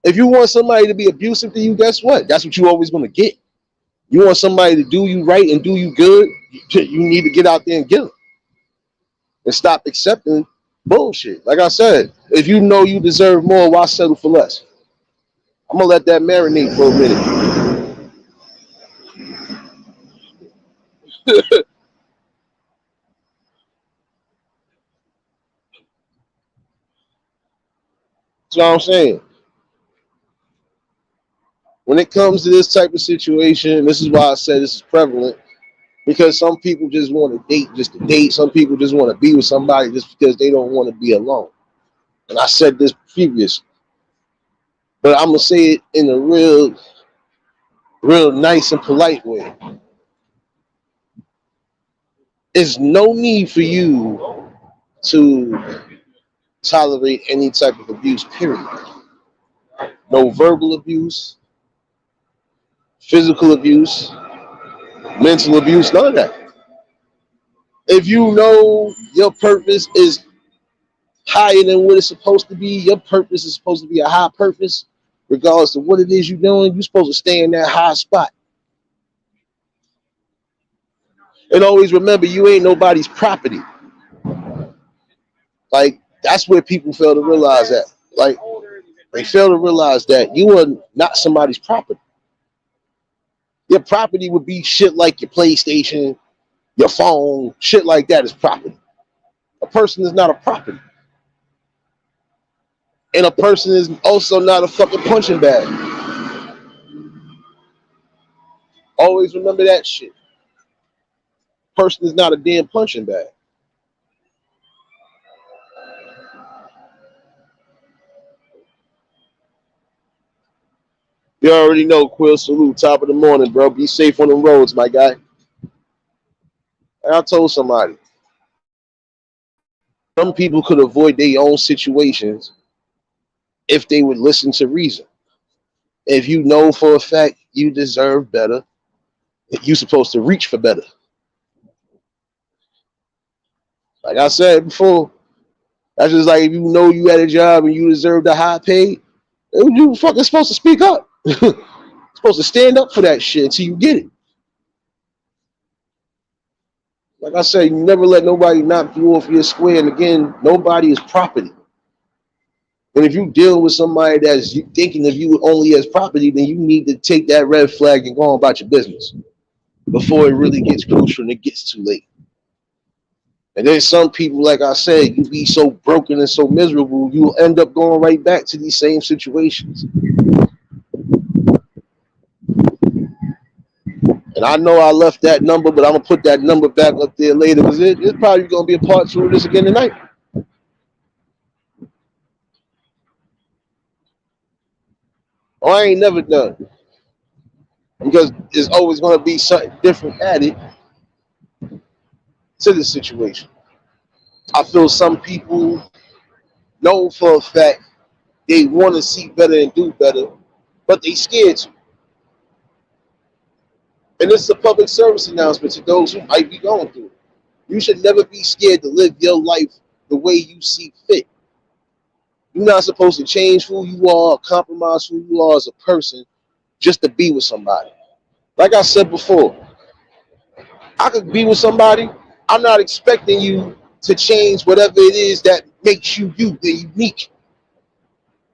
If you want somebody to be abusive to you, guess what? That's what you always gonna get. You want somebody to do you right and do you good, you need to get out there and get them. And stop accepting bullshit. Like I said, if you know you deserve more, why settle for less? I'm gonna let that marinate for a minute. That's what I'm saying. When it comes to this type of situation, this is why I said this is prevalent, because some people just want to date just to date. Some people just want to be with somebody just because they don't want to be alone. And I said this previous, but I'm gonna say it in a real nice and polite way. There's no need for you to tolerate any type of abuse, period. No verbal abuse, physical abuse, mental abuse, none of that. If you know your purpose is higher than what it's supposed to be, your purpose is supposed to be a high purpose, regardless of what it is you're doing, you're supposed to stay in that high spot. And always remember, you ain't nobody's property. Like, that's where people fail to realize that. Like, they fail to realize that you are not somebody's property. Your property would be shit like your PlayStation, your phone, shit like that is property. A person is not a property. And a person is also not a fucking punching bag. Always remember that shit. Person is not a damn punching bag. You already know, Quill. Salute, top of the morning, bro. Be safe on the roads, my guy. And I told somebody, some people could avoid their own situations if they would listen to reason. If you know for a fact you deserve better, you're supposed to reach for better. Like I said before, that's just like if you know you had a job and you deserve the high pay, you fucking supposed to speak up. Supposed to stand up for that shit until you get it. Like I said, you never let nobody knock you off your square. And again, nobody is property. And if you deal with somebody that's thinking of you only as property, then you need to take that red flag and go on about your business before it really gets crucial and it gets too late. And then some people, like I said, you be so broken and so miserable, you'll end up going right back to these same situations. And I know I left that number, but I'm going to put that number back up there later because it's probably going to be a part 2 of this again tonight. Or I ain't never done. Because there's always going to be something different added to this situation. I feel some people know for a fact they want to see better and do better, but they scared to. And this is a public service announcement to those who might be going through it. You should never be scared to live your life the way you see fit. You're not supposed to change who you are or compromise who you are as a person just to be with somebody. Like I said before, I could be with somebody. I'm not expecting you to change whatever it is that makes you you, the unique.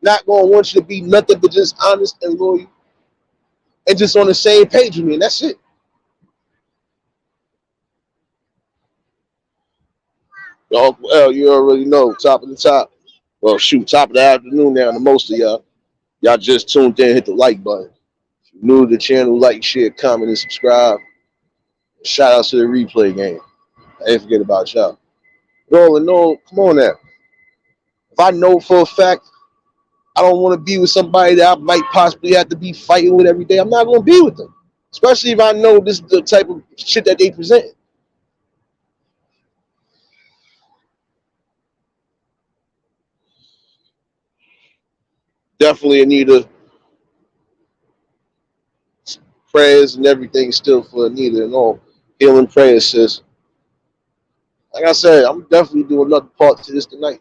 Not going to want you to be nothing but just honest and loyal and just on the same page with me, and that's it. Well, you already know, top of the top. Well, shoot, top of the afternoon now to most of y'all. Y'all just tuned in, hit the like button. If you're new to the channel, like, share, comment, and subscribe. Shout out to the replay game. I ain't forget about y'all. All in all, come on now. If I know for a fact I don't want to be with somebody that I might possibly have to be fighting with every day, I'm not going to be with them. Especially if I know this is the type of shit that they present. Definitely Anita. Prayers and everything still for Anita and all. Healing prayers, sis. Like I said, I'm definitely doing another part to this tonight.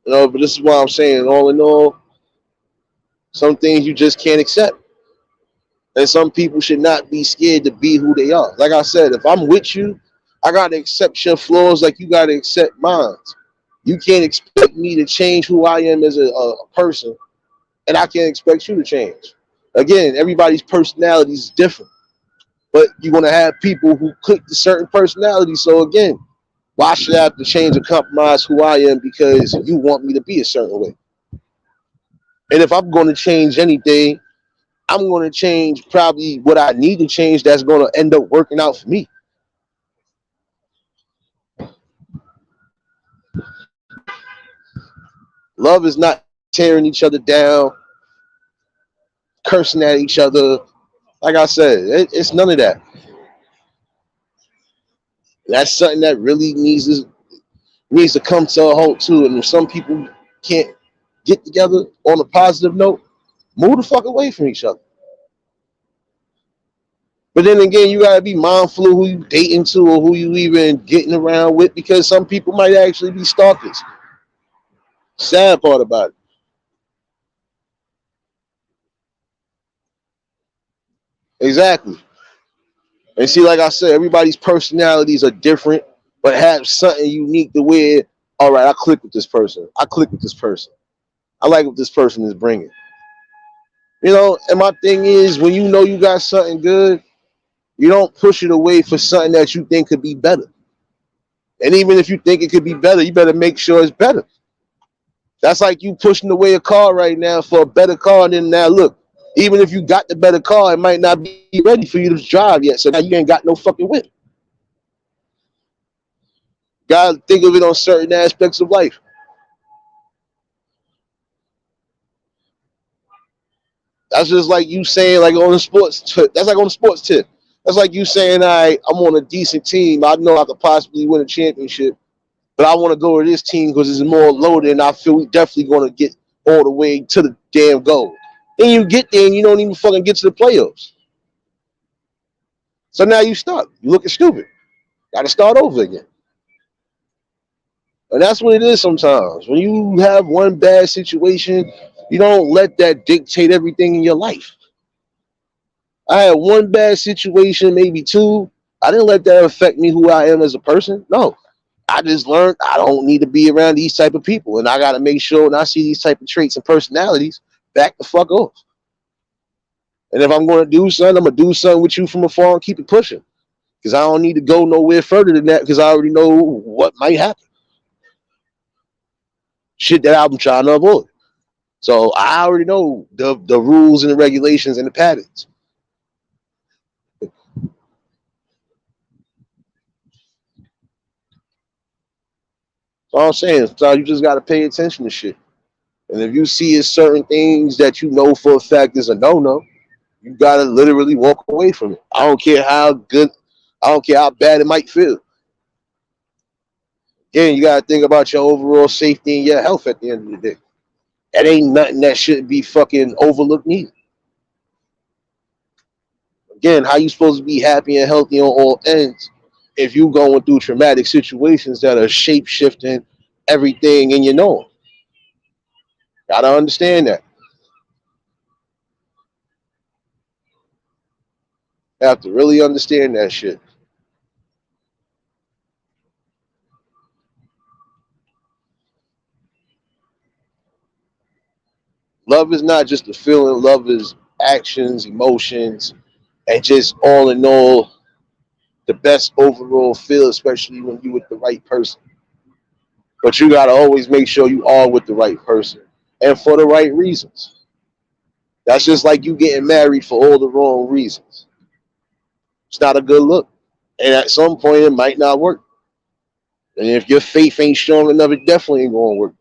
You know, but this is why I'm saying, all in all, some things you just can't accept. And some people should not be scared to be who they are. Like I said, if I'm with you, I got to accept your flaws like you got to accept mine. You can't expect me to change who I am as a person, and I can't expect you to change. Again, everybody's personality is different, but you're going to have people who click to certain personalities. So again, why should I have to change or compromise who I am because you want me to be a certain way? And if I'm going to change anything, I'm going to change probably what I need to change that's going to end up working out for me. Love is not tearing each other down, cursing at each other. Like I said, it's none of that. That's something that really needs to come to a halt too. And if some people can't get together on a positive note, move the fuck away from each other. But then again, you gotta be mindful of who you dating to or who you even getting around with, because some people might actually be stalkers. Sad part about it. Exactly. And see, like I said, everybody's personalities are different, but have something unique to where, all right, I click with this person. I click with this person. I like what this person is bringing. You know, and my thing is, when you know you got something good, you don't push it away for something that you think could be better. And even if you think it could be better, you better make sure it's better. That's like you pushing away a car right now for a better car, and then now look, even if you got the better car, it might not be ready for you to drive yet. So now you ain't got no fucking whip. Gotta think of it on certain aspects of life. That's just like you saying, like on the sports tip. That's like on the sports tip. That's like you saying, I'm on a decent team. I know I could possibly win a championship, but I want to go to this team because it's more loaded, and I feel we definitely going to get all the way to the damn goal. Then you get there and you don't even fucking get to the playoffs. So now you stuck. You looking stupid. Got to start over again. And that's what it is sometimes. When you have one bad situation, you don't let that dictate everything in your life. I had one bad situation, maybe two. I didn't let that affect me who I am as a person. No. I just learned I don't need to be around these type of people. And I gotta make sure when I see these type of traits and personalities, back the fuck off. And if I'm gonna do something, I'm gonna do something with you from afar and keep it pushing. Because I don't need to go nowhere further than that because I already know what might happen. Shit that I'm trying to avoid. So I already know the rules and the regulations and the patterns. So I'm saying, so you just gotta pay attention to shit. And if you see it's certain things that you know for a fact is a no-no, you gotta literally walk away from it. I don't care how good, I don't care how bad it might feel. Again, you gotta think about your overall safety and your health at the end of the day. That ain't nothing that should be fucking overlooked neither. Again, how you supposed to be happy and healthy on all ends if you going through traumatic situations that are shape shifting everything in your knowing? Gotta understand that. You have to really understand that shit. Love is not just a feeling, love is actions, emotions, and just all in all, the best overall feel, especially when you with the right person. But you gotta always make sure you are with the right person and for the right reasons. That's just like you getting married for all the wrong reasons. It's not a good look. And at some point it might not work. And if your faith ain't strong enough, it definitely ain't gonna work.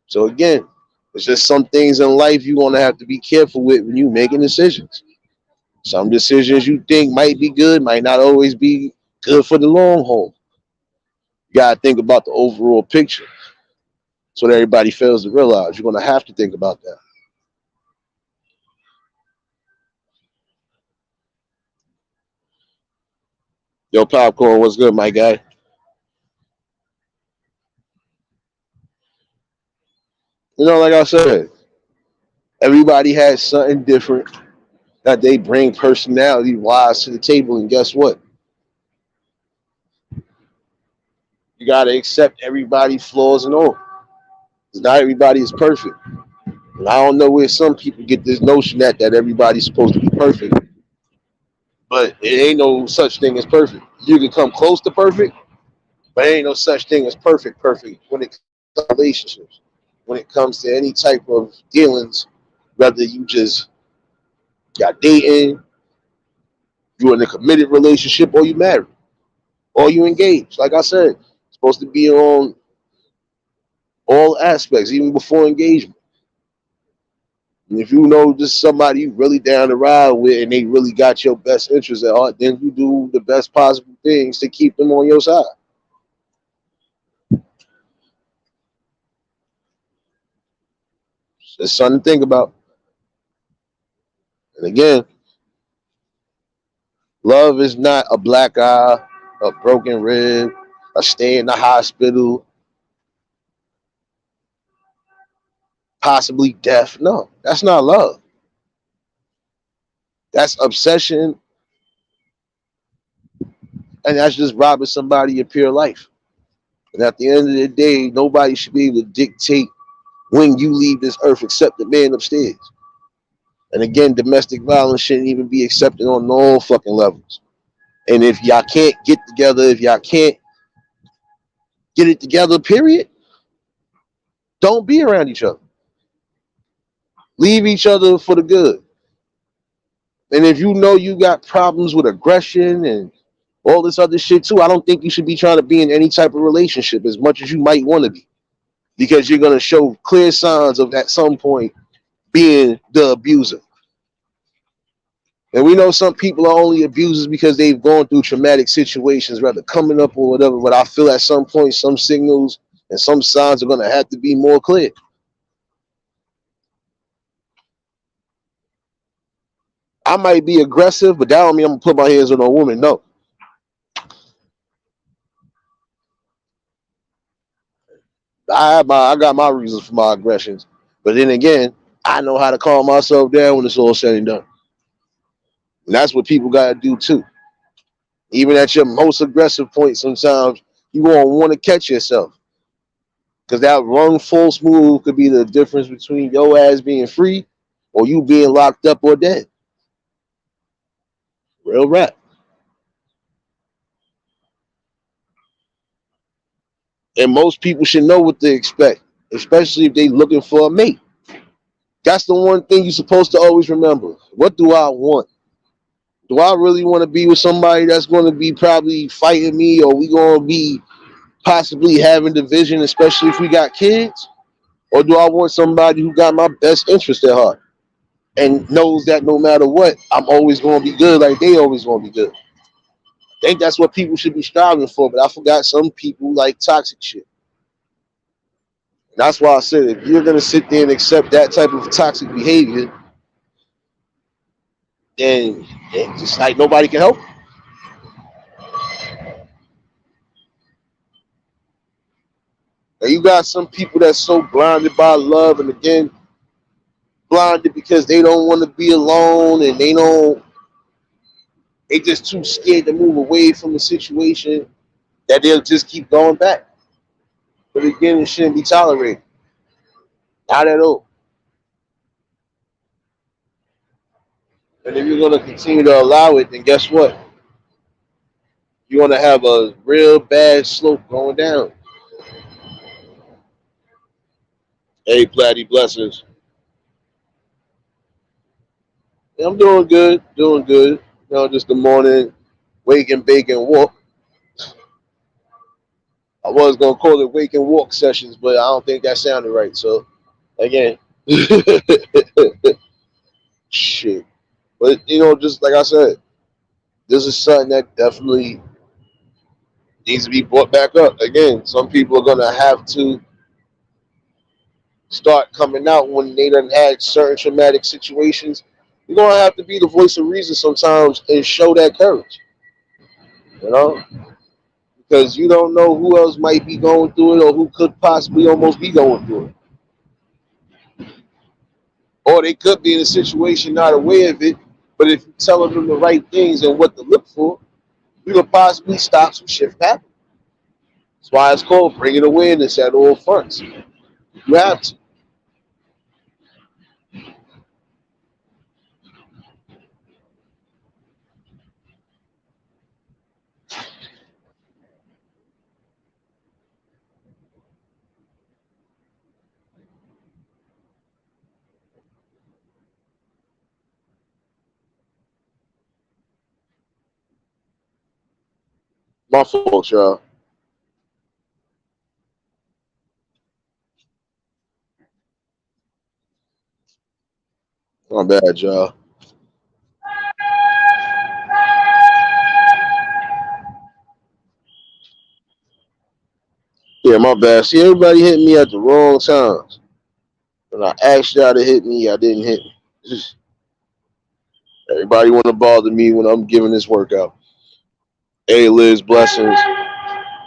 So again, it's just some things in life you're gonna have to be careful with when you making decisions. Some decisions you think might be good might not always be good for the long haul. You gotta think about the overall picture. So that everybody fails to realize. You're gonna have to think about that. Yo, popcorn, what's good, my guy? You know, like I said, everybody has something different that they bring personality wise to the table, and guess what? You gotta accept everybody's flaws and all. 'Cause not everybody is perfect. And I don't know where some people get this notion that everybody's supposed to be perfect, but it ain't no such thing as perfect. You can come close to perfect, but ain't no such thing as perfect when it comes to relationships, when it comes to any type of dealings, whether you just got dating, you in a committed relationship, or you married, or you engaged. Like I said, it's supposed to be on all aspects, even before engagement. And if you know this is somebody you really down the ride with and they really got your best interest at heart, then you do the best possible things to keep them on your side. It's something to think about. And again, love is not a black eye, a broken rib, a stay in the hospital, possibly death. No, that's not love. That's obsession, and that's just robbing somebody of pure life. And at the end of the day, nobody should be able to dictate when you leave this earth except the man upstairs. And again, domestic violence shouldn't even be accepted on no fucking levels. And if y'all can't get together, if y'all can't get it together, period, don't be around each other. Leave each other for the good. And if you know you got problems with aggression and all this other shit too, I don't think you should be trying to be in any type of relationship as much as you might want to be, because you're going to show clear signs of at some point being the abuser. And we know some people are only abusers because they've gone through traumatic situations, rather coming up or whatever. But I feel at some point, some signals and some signs are going to have to be more clear. I might be aggressive, but that don't mean I'm going to put my hands on a woman. No. I got my reasons for my aggressions. But then again, I know how to calm myself down when it's all said and done. And that's what people got to do too. Even at your most aggressive point, sometimes you won't want to catch yourself. Because that wrong false move could be the difference between your ass being free or you being locked up or dead. Real rap. And most people should know what to expect, especially if they looking for a mate. That's the one thing you're supposed to always remember. What do I want? Do I really want to be with somebody that's going to be probably fighting me, or we going to be possibly having division, especially if we got kids? Or do I want somebody who got my best interest at heart and knows that no matter what, I'm always going to be good like they always going to be good? I think that's what people should be striving for, but I forgot some people like toxic shit. And that's why I said if you're going to sit there and accept that type of toxic behavior, then it's just like nobody can help. And you got some people that's so blinded by love, and again, blinded because they don't want to be alone, and they just too scared to move away from the situation, that they'll just keep going back. But again, it shouldn't be tolerated. Not at all. And if you're gonna continue to allow it, then guess what? You're gonna have a real bad slope going down. Hey, Platty, blessings. Yeah, I'm doing good, doing good. Just the morning wake and bake and walk. I was gonna call it wake and walk sessions, but I don't think that sounded right. So again, shit. But just like I said, this is something that definitely needs to be brought back up. Again, some people are gonna have to start coming out when they done had certain traumatic situations. You're gonna have to be the voice of reason sometimes and show that courage. You know, because you don't know who else might be going through it or who could possibly almost be going through it. Or they could be in a situation not aware of it, but if you're telling them the right things and what to look for, you could possibly stop some shit from happening. That's why it's called bringing awareness at all fronts. You have to. My fault, y'all. My bad, y'all. Yeah, my bad. See, everybody hit me at the wrong times. When I asked y'all to hit me, y'all didn't hit me. Everybody want to bother me when I'm giving this workout. Hey, Liz, blessings.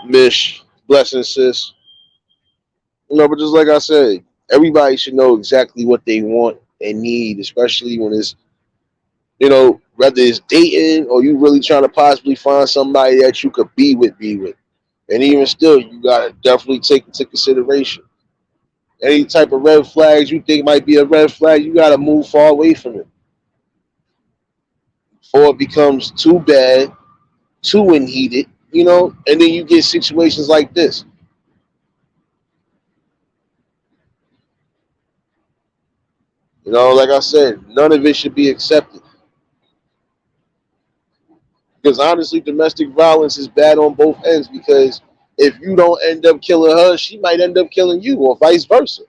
Mish, blessings, sis. But just like I said, everybody should know exactly what they want and need, especially when it's, whether it's dating or you really trying to possibly find somebody that you could be with. And even still, you gotta definitely take into consideration any type of red flags you think might be a red flag. You gotta move far away from it. or it becomes too bad, too unheated, and then you get situations like this. Like I said, none of it should be accepted. Because honestly, domestic violence is bad on both ends because if you don't end up killing her, she might end up killing you, or vice versa.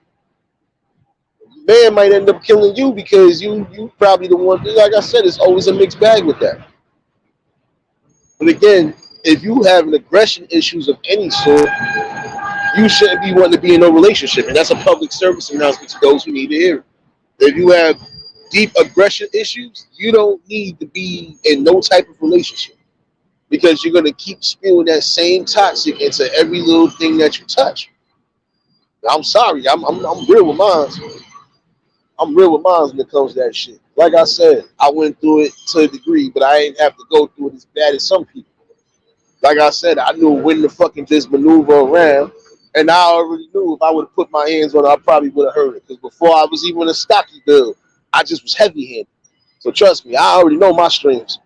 Man might end up killing you because you probably the one. Like I said, it's always a mixed bag with that. But again, if you have an aggression issues of any sort, you shouldn't be wanting to be in a relationship, and that's a public service announcement to those who need to hear it. If you have deep aggression issues, you don't need to be in no type of relationship because you're gonna keep spewing that same toxic into every little thing that you touch. I'm sorry, I'm real with mine. I'm real with mine when it comes to that shit. Like I said, I went through it to a degree, but I ain't have to go through it as bad as some people. Like I said, I knew when to fucking just maneuver around, and I already knew if I would have put my hands on it, I probably would have hurt it. Because before I was even a stocky build, I just was heavy handed. So trust me, I already know my strengths.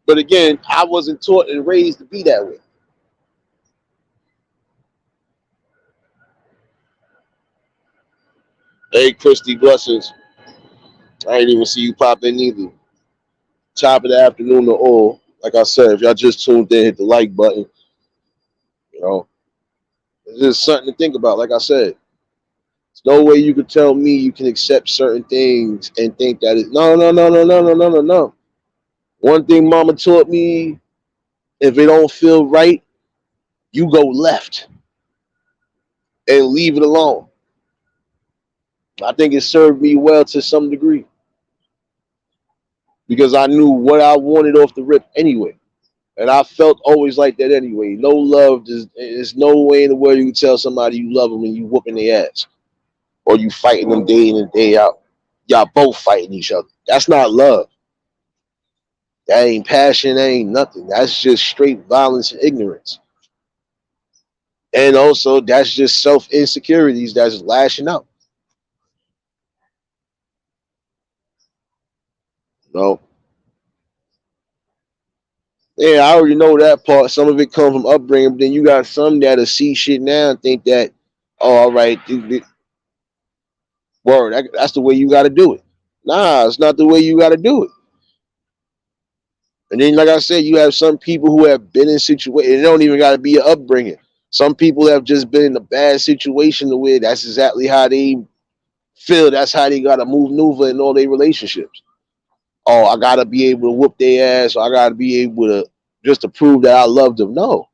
But again, I wasn't taught and raised to be that way. Hey, Christy, blessings. I ain't even see you pop in either. Top of the afternoon to all. Like I said, if y'all just tuned in, hit the like button. You know, it's just something to think about. Like I said, there's no way you could tell me you can accept certain things and think that it. No, no, no, no, no, no, no, no, no. One thing Mama taught me: if it don't feel right, you go left and leave it alone. I think it served me well to some degree because I knew what I wanted off the rip anyway. And I felt always like that anyway. No love, there's no way in the world you can tell somebody you love them and you whooping their ass. Or you fighting them day in and day out. Y'all both fighting each other. That's not love. That ain't passion, that ain't nothing. That's just straight violence and ignorance. And also, that's just self insecurities that's lashing out. No. Yeah, I already know that part. Some of it comes from upbringing, but then you got some that'll see shit now and think that, oh, all right, word, that's the way you got to do it. Nah, it's not the way you got to do it. And then, like I said, you have some people who have been in situations. It don't even got to be an upbringing. Some people have just been in a bad situation to where that's exactly how they feel. That's how they got to move, maneuver in all their relationships. Oh, I got to be able to whoop their ass, or I got to be able to just to prove that I love them. No.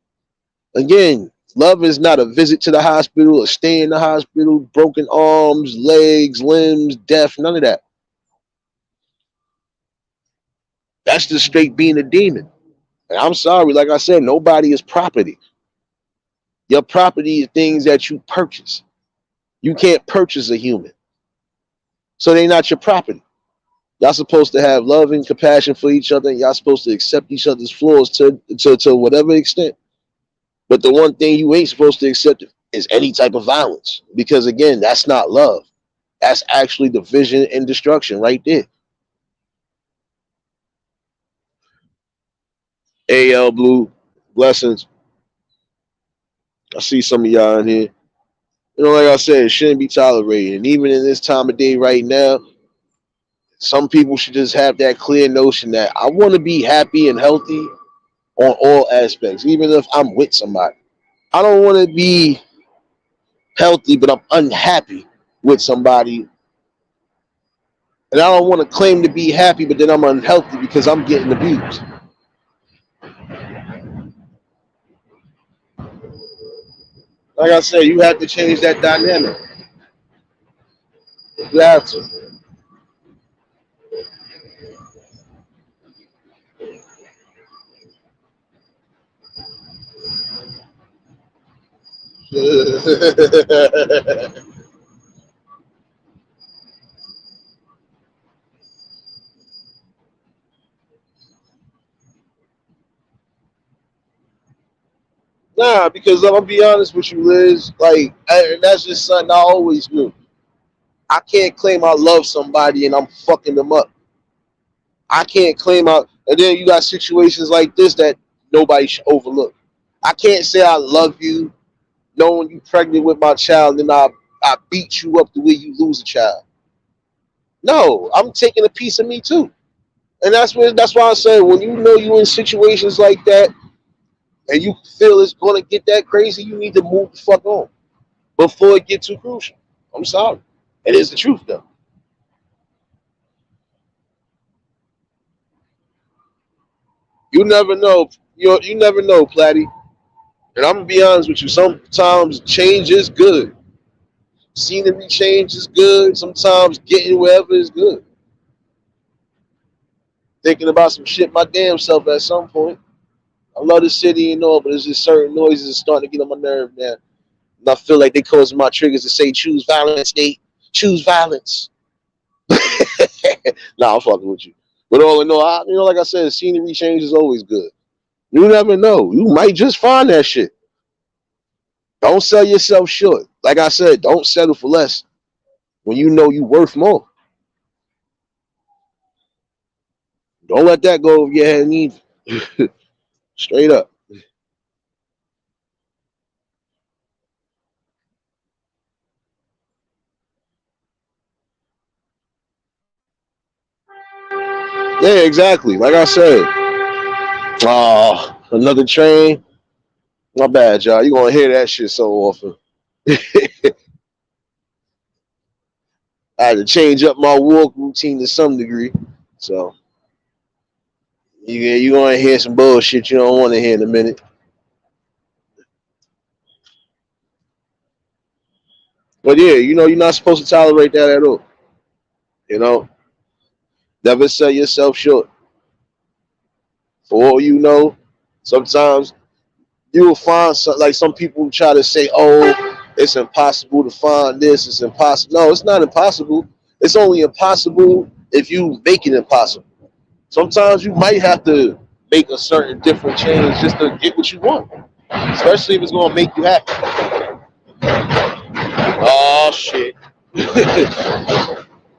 Again, love is not a visit to the hospital, a stay in the hospital, broken arms, legs, limbs, death, none of that. That's just straight being a demon. And I'm sorry, like I said, nobody is property. Your property is things that you purchase. You can't purchase a human. So they're not your property. Y'all supposed to have love and compassion for each other, and y'all supposed to accept each other's flaws to whatever extent. But the one thing you ain't supposed to accept is any type of violence. Because again, that's not love. That's actually division and destruction right there. AL Blue, blessings. I see some of y'all in here. Like I said, it shouldn't be tolerated. And even in this time of day right now, some people should just have that clear notion that I want to be happy and healthy on all aspects, even if I'm with somebody. I don't want to be healthy, but I'm unhappy with somebody. And I don't want to claim to be happy, but then I'm unhealthy because I'm getting abused. Like I said, you have to change that dynamic. You have to. Nah, because I'm gonna be honest with you, Liz. That's just something I always knew. I can't claim I love somebody and I'm fucking them up. I can't claim out. And then you got situations like this that nobody should overlook. I can't say I love you knowing you pregnant with my child and I beat you up the way you lose a child. No, I'm taking a piece of me too. And that's why I say when you know you in situations like that and you feel it's gonna get that crazy, you need to move the fuck on before it get too crucial. I'm sorry. It is the truth though. You never know. You never know, Platty. And I'm gonna be honest with you. Sometimes change is good. Scenery change is good. Sometimes getting wherever is good. Thinking about some shit my damn self at some point. I love the city and all, but there's just certain noises that's starting to get on my nerve now. And I feel like they causing my triggers to say choose violence, Nate. Choose violence. Nah, I'm fucking with you. But all in all, like I said, scenery change is always good. You never know. You might just find that shit. Don't sell yourself short. Like I said, don't settle for less when you know you worth more. Don't let that go over your head either. Straight up. Yeah, exactly. Like I said. Oh, another train. My bad, y'all. You gonna hear that shit so often. I had to change up my walk routine to some degree. So you gonna hear some bullshit you don't want to hear in a minute. But yeah, you're not supposed to tolerate that at all. You know, never sell yourself short. For all you know, sometimes you will find like some people try to say, "Oh, it's impossible to find this. It's impossible." No, it's not impossible. It's only impossible if you make it impossible. Sometimes you might have to make a certain different change just to get what you want, especially if it's going to make you happy. Oh shit!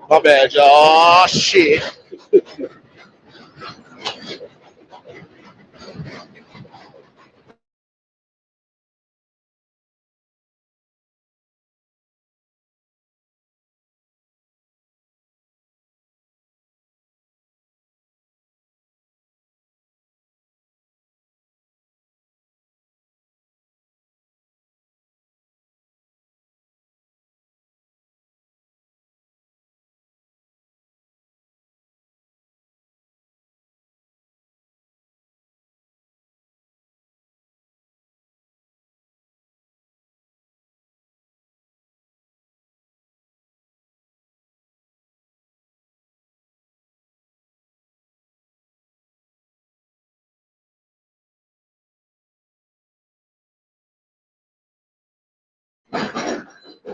My bad, y'all. Oh shit!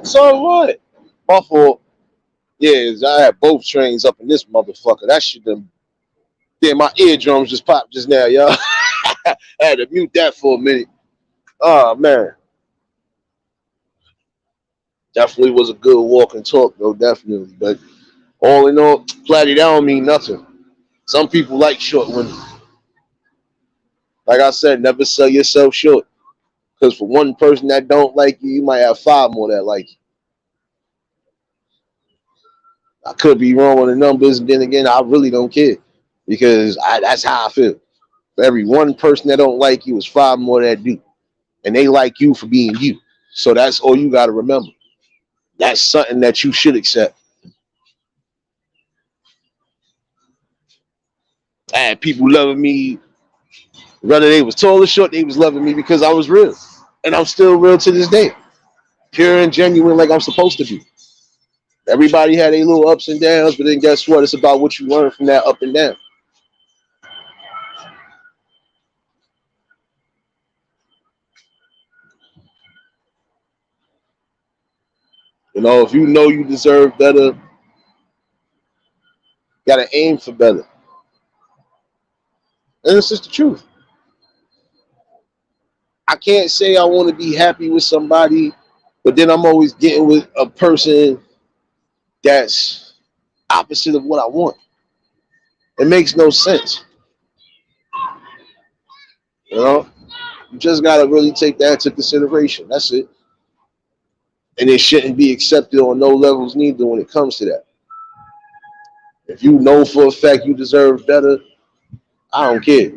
So what? My fault. Yeah, I had both trains up in this motherfucker. That shit done. Yeah, my eardrums just popped just now, y'all. I had to mute that for a minute. Oh man, definitely was a good walk and talk though, definitely. But all in all, Platty, that don't mean nothing. Some people like short women. Like I said, never sell yourself short. Because for one person that don't like you, you might have five more that like you. I could be wrong on the numbers, and then again, I really don't care because that's how I feel. For every one person that don't like you, is five more that do, and they like you for being you. So that's all you got to remember. That's something that you should accept. I had people loving me, whether they was tall or short, they was loving me because I was real, and I'm still real to this day, pure and genuine, like I'm supposed to be. Everybody had their little ups and downs, but then guess what? It's about what you learn from that up and down. If you know you deserve better, gotta aim for better. And it's just the truth. I can't say I want to be happy with somebody, but then I'm always getting with a person that's opposite of what I want. It makes no sense. You know, you just gotta really take that into consideration. That's it. And it shouldn't be accepted on no levels neither when it comes to that. If you know for a fact you deserve better, I don't care.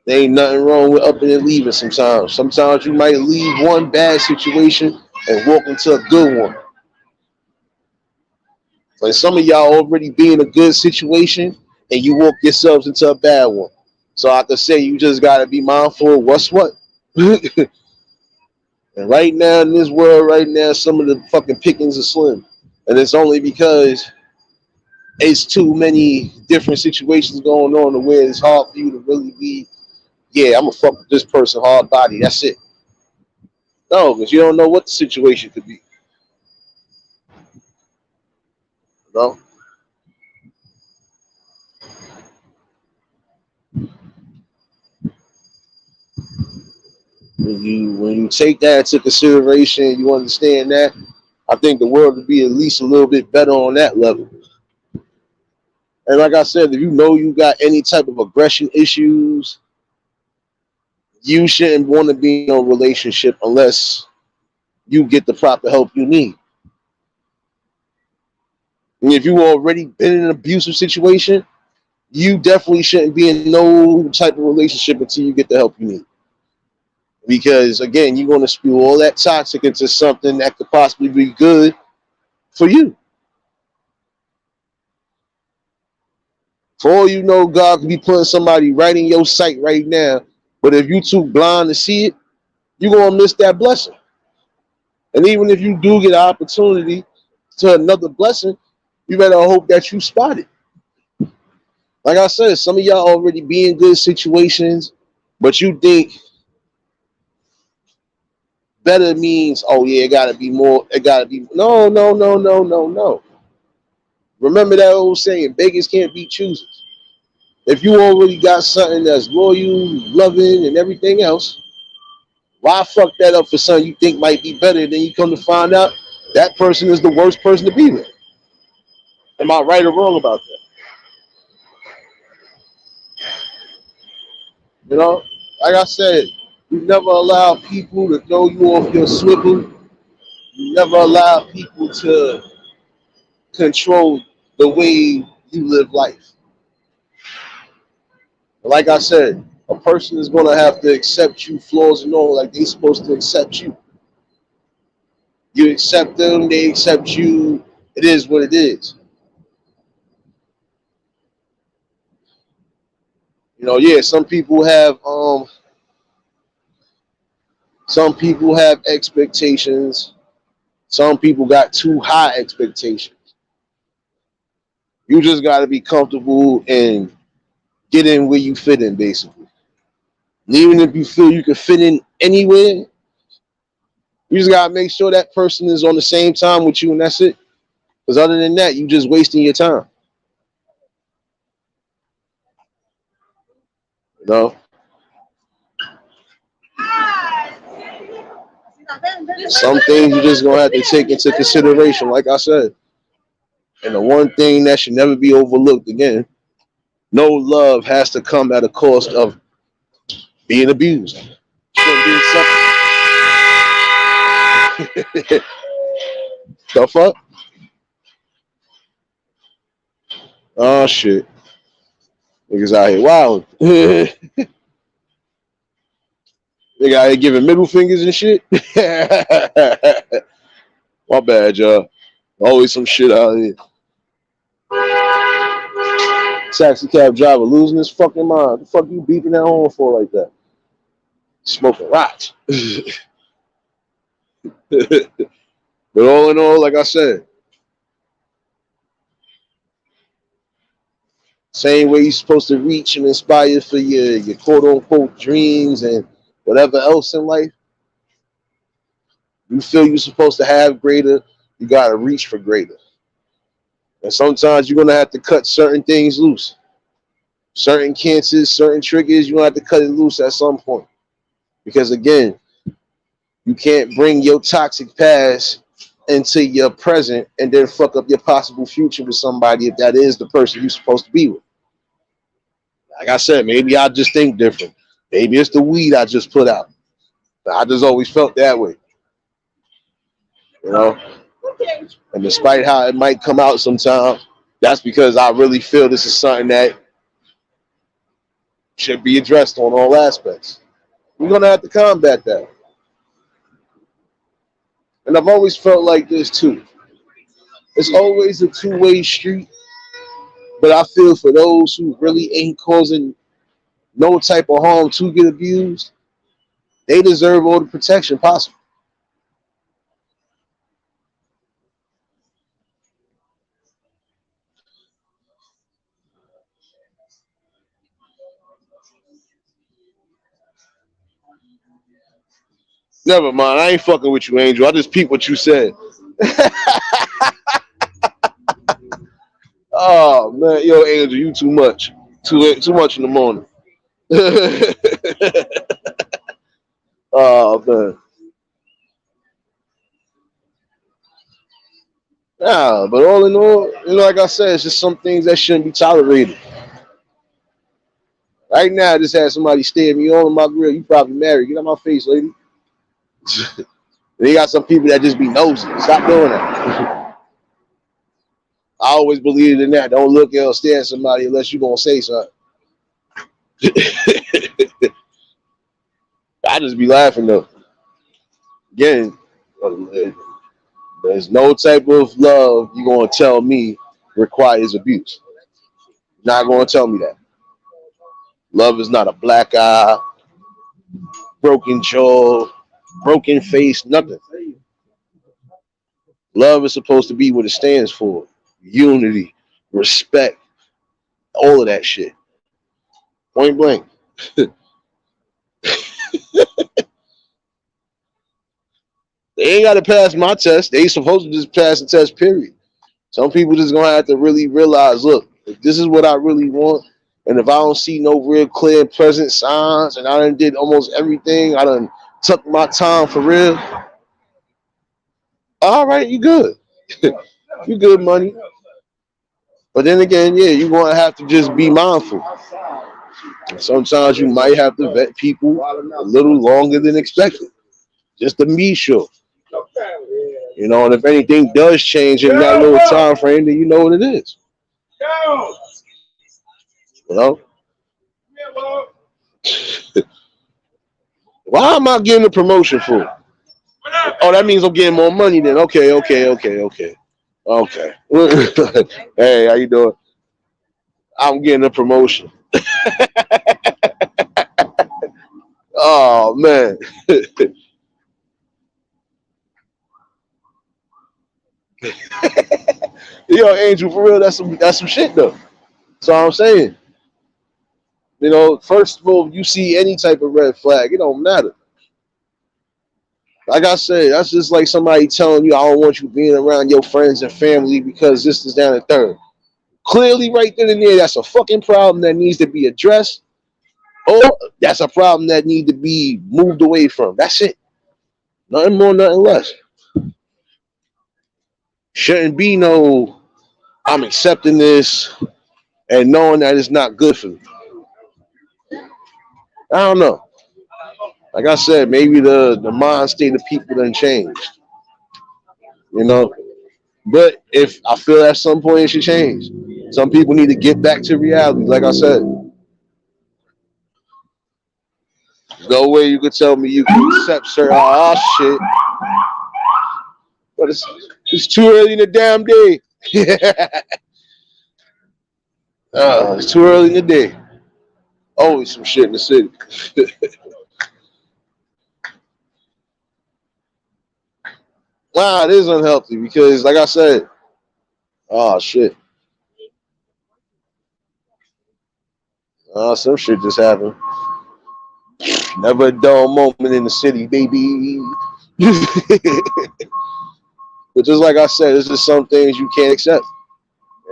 There ain't nothing wrong with upping and leaving sometimes. Sometimes you might leave one bad situation and walk into a good one. Like some of y'all already be in a good situation and you walk yourselves into a bad one. So I could say you just gotta be mindful of what's what. And right now in this world, right now, some of the fucking pickings are slim. And it's only because it's too many different situations going on to where it's hard for you to really be, yeah, I'm gonna fuck with this person hard body. That's it. No, because you don't know what the situation could be. You know? When you take that into consideration, you understand that, I think the world would be at least a little bit better on that level. And like I said, if you know you got any type of aggression issues, you shouldn't want to be in a relationship unless you get the proper help you need. And if you already been in an abusive situation, you definitely shouldn't be in no type of relationship until you get the help you need. Because again, you're going to spew all that toxic into something that could possibly be good for you. For all you know, God could be putting somebody right in your sight right now. But if you too blind to see it, you're going to miss that blessing. And even if you do get an opportunity to another blessing, you better hope that you spot it. Like I said, some of y'all already be in good situations, but you think better means, oh yeah, it gotta be more, it gotta be no, no, no, no, no, no. Remember that old saying, beggars can't be choosers. If you already got something that's loyal, loving, and everything else, why fuck that up for something you think might be better? Then you come to find out that person is the worst person to be with. Am I right or wrong about that? You know, like I said, you never allow people to throw you off your swivel. You never allow people to control the way you live life. Like I said, a person is going to have to accept you, flaws and all, like they're supposed to accept you. You accept them, they accept you. It is what it is. You know, yeah, some people have expectations. Some people got too high expectations. You just got to be comfortable and get in where you fit in, basically. And even if you feel you can fit in anywhere, you just gotta make sure that person is on the same time with you, and that's it. Because other than that, you just wasting your time. You know, some things you just gonna have to take into consideration. Like I said, and the one thing that should never be overlooked again: no love has to come at a cost of being abused. Shouldn't be something. The fuck? Oh shit! Niggas out here wild. Nigga out here giving middle fingers and shit. My bad, y'all. Always some shit out here. Taxi cab driver losing his fucking mind. The fuck you beeping that horn for like that? Smoking rocks. But all in all, like I said, same way you're supposed to reach and inspire for your quote unquote dreams and whatever else in life, you feel you're supposed to have greater, you gotta reach for greater. And sometimes you're gonna have to cut certain things loose. Certain cancers, certain triggers, you're gonna have to cut it loose at some point. Because again, you can't bring your toxic past into your present and then fuck up your possible future with somebody if that is the person you're supposed to be with. Like I said, maybe I just think different. Maybe it's the weed I just put out. I just always felt that way, you know. And despite how it might come out sometimes, that's because I really feel this is something that should be addressed on all aspects. We're gonna have to combat that. And I've always felt like this too. It's always a two-way street, but I feel for those who really ain't causing no type of harm to get abused, they deserve all the protection possible. Never mind, I ain't fucking with you, Angel. I just peeped what you said. Oh man, yo, Angel, you too much. Too much in the morning. Oh man. Nah, but all in all, like I said, it's just some things that shouldn't be tolerated. Right now, I just had somebody stare at me on my grill. You probably married. Get out my face, lady. They got some people that just be nosy. Stop doing that. I always believed in that. Don't look at or stare at somebody unless you're gonna say something. I just be laughing though. Again, there's no type of love you're gonna tell me requires abuse. You're not gonna tell me that. Love is not a black eye, broken jaw, broken face, nothing. Love is supposed to be what it stands for. Unity, respect, all of that shit. Point blank. They ain't gotta pass my test. They supposed to just pass the test, period. Some people just gonna have to really realize, look, if this is what I really want, and if I don't see no real clear and present signs, and I done did almost everything, I done took my time for real. All right, you good. You good, money. But then again, yeah, you're gonna have to just be mindful. Sometimes you might have to vet people a little longer than expected, just to be sure. And if anything does change in that little time frame, then you know what it is. You know? Why am I getting a promotion for? Oh, that means I'm getting more money then. Okay, okay, okay, okay. Okay. Hey, how you doing? I'm getting a promotion. Oh man. Yo, Angel, for real, that's some shit though. That's all I'm saying. First of all, you see any type of red flag, it don't matter. Like I said, that's just like somebody telling you, I don't want you being around your friends and family because this is down the third. Clearly, right then and there, that's a fucking problem that needs to be addressed, or that's a problem that needs to be moved away from. That's it. Nothing more, nothing less. Shouldn't be no, I'm accepting this and knowing that it's not good for me. I don't know. Like I said, maybe the mind state of people done changed, you know. But if I feel at some point it should change, some people need to get back to reality. Like I said, no way you could tell me you can accept certain. Oh shit! But it's too early in the damn day. It's too early in the day. Always some shit in the city. Nah, it is unhealthy because, like I said, oh shit, some shit just happened. Never a dull moment in the city, baby. But just like I said, there's just some things you can't accept,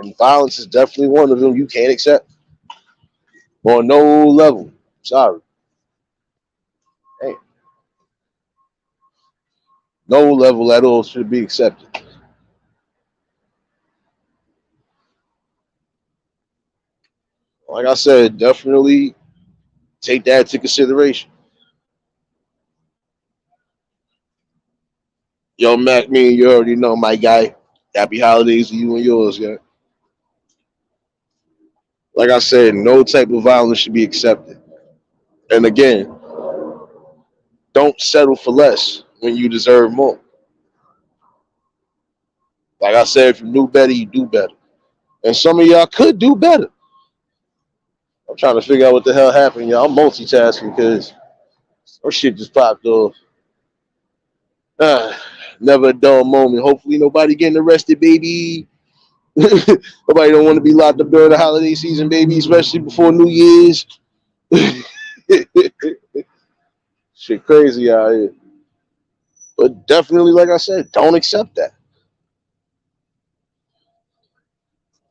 and violence is definitely one of them you can't accept on no level. Sorry, hey, no level at all should be accepted. Like I said, definitely take that into consideration. Yo, Mac, me and you already know, my guy. Happy holidays to you and yours, yeah. Like I said, no type of violence should be accepted. And again, don't settle for less when you deserve more. Like I said, if you knew better, you do better. And some of y'all could do better. I'm trying to figure out what the hell happened, y'all. I'm multitasking because our shit just popped off. Ah, never a dull moment. Hopefully nobody getting arrested, baby. Nobody don't want to be locked up during the holiday season, baby, especially before New Year's. Shit crazy out here. But definitely, like I said, don't accept that.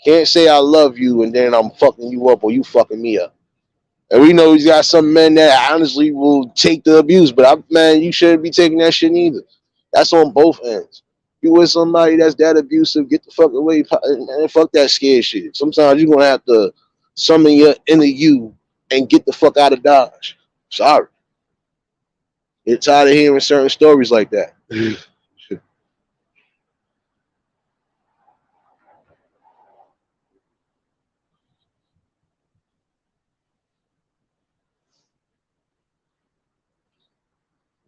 Can't say I love you and then I'm fucking you up or you fucking me up. And we know he's got some men that honestly will take the abuse, but man, you shouldn't be taking that shit either. That's on both ends. You with somebody that's that abusive, get the fuck away, man. Fuck that scared shit. Sometimes you're gonna have to summon your inner you and get the fuck out of Dodge. Sorry. Get tired of hearing certain stories like that.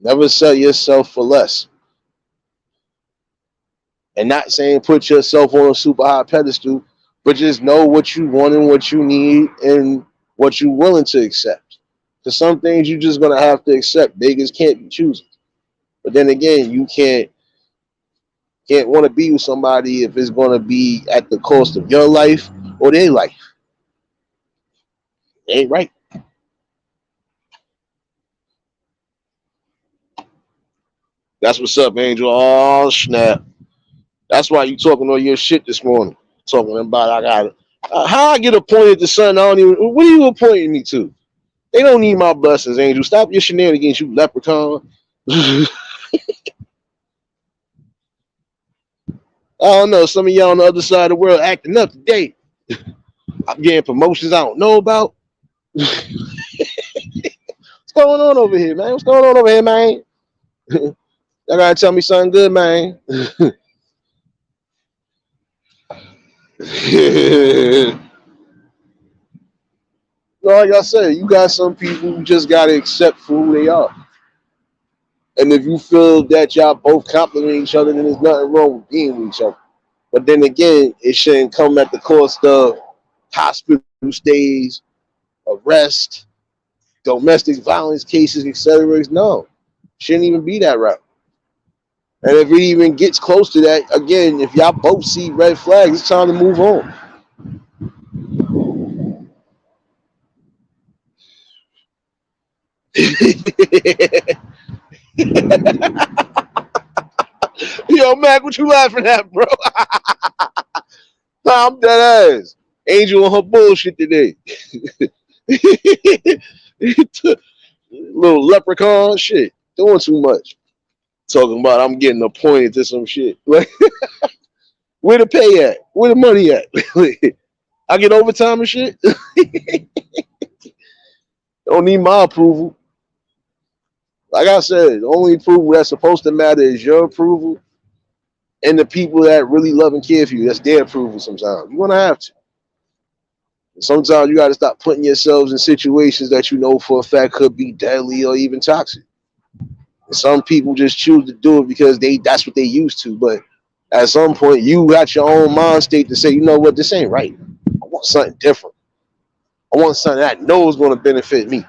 Never sell yourself for less. And not saying put yourself on a super high pedestal, but just know what you want and what you need and what you're willing to accept. Because some things you're just gonna have to accept. Beggars can't be choosers. But then again, you can't want to be with somebody if it's gonna be at the cost of your life or their life. It ain't right. That's what's up, Angel. Oh snap. That's why you talking all your shit this morning. Talking about I got how I get appointed to something I don't even. What are you appointing me to? They don't need my blessings, Angel. Stop your shenanigans, you leprechaun. I don't know. Some of y'all on the other side of the world acting up today. I'm getting promotions I don't know about. What's going on over here, man? What's going on over here, man? Y'all gotta tell me something good, man. Like I said, you got some people who just gotta accept for who they are. And if you feel that y'all both compliment each other, then there's nothing wrong with being with each other. But then again, it shouldn't come at the cost of hospital stays, arrest, domestic violence cases, etc. No, shouldn't even be that route. And if it even gets close to that, again, if y'all both see red flags, it's time to move on. Yo, Mac, what you laughing at, bro? Nah, I'm dead ass. Angel on her bullshit today. Little leprechaun shit. Doing too much. Talking about I'm getting appointed to some shit. Like, where the pay at? Where the money at? I get overtime and shit. Don't need my approval. Like I said, the only approval that's supposed to matter is your approval and the people that really love and care for you. That's their approval sometimes. You're going to have to. Sometimes you got to stop putting yourselves in situations that you know for a fact could be deadly or even toxic. And some people just choose to do it because that's what they used to. But at some point, you got your own mind state to say, you know what, this ain't right. I want something different. I want something that I know is going to benefit me.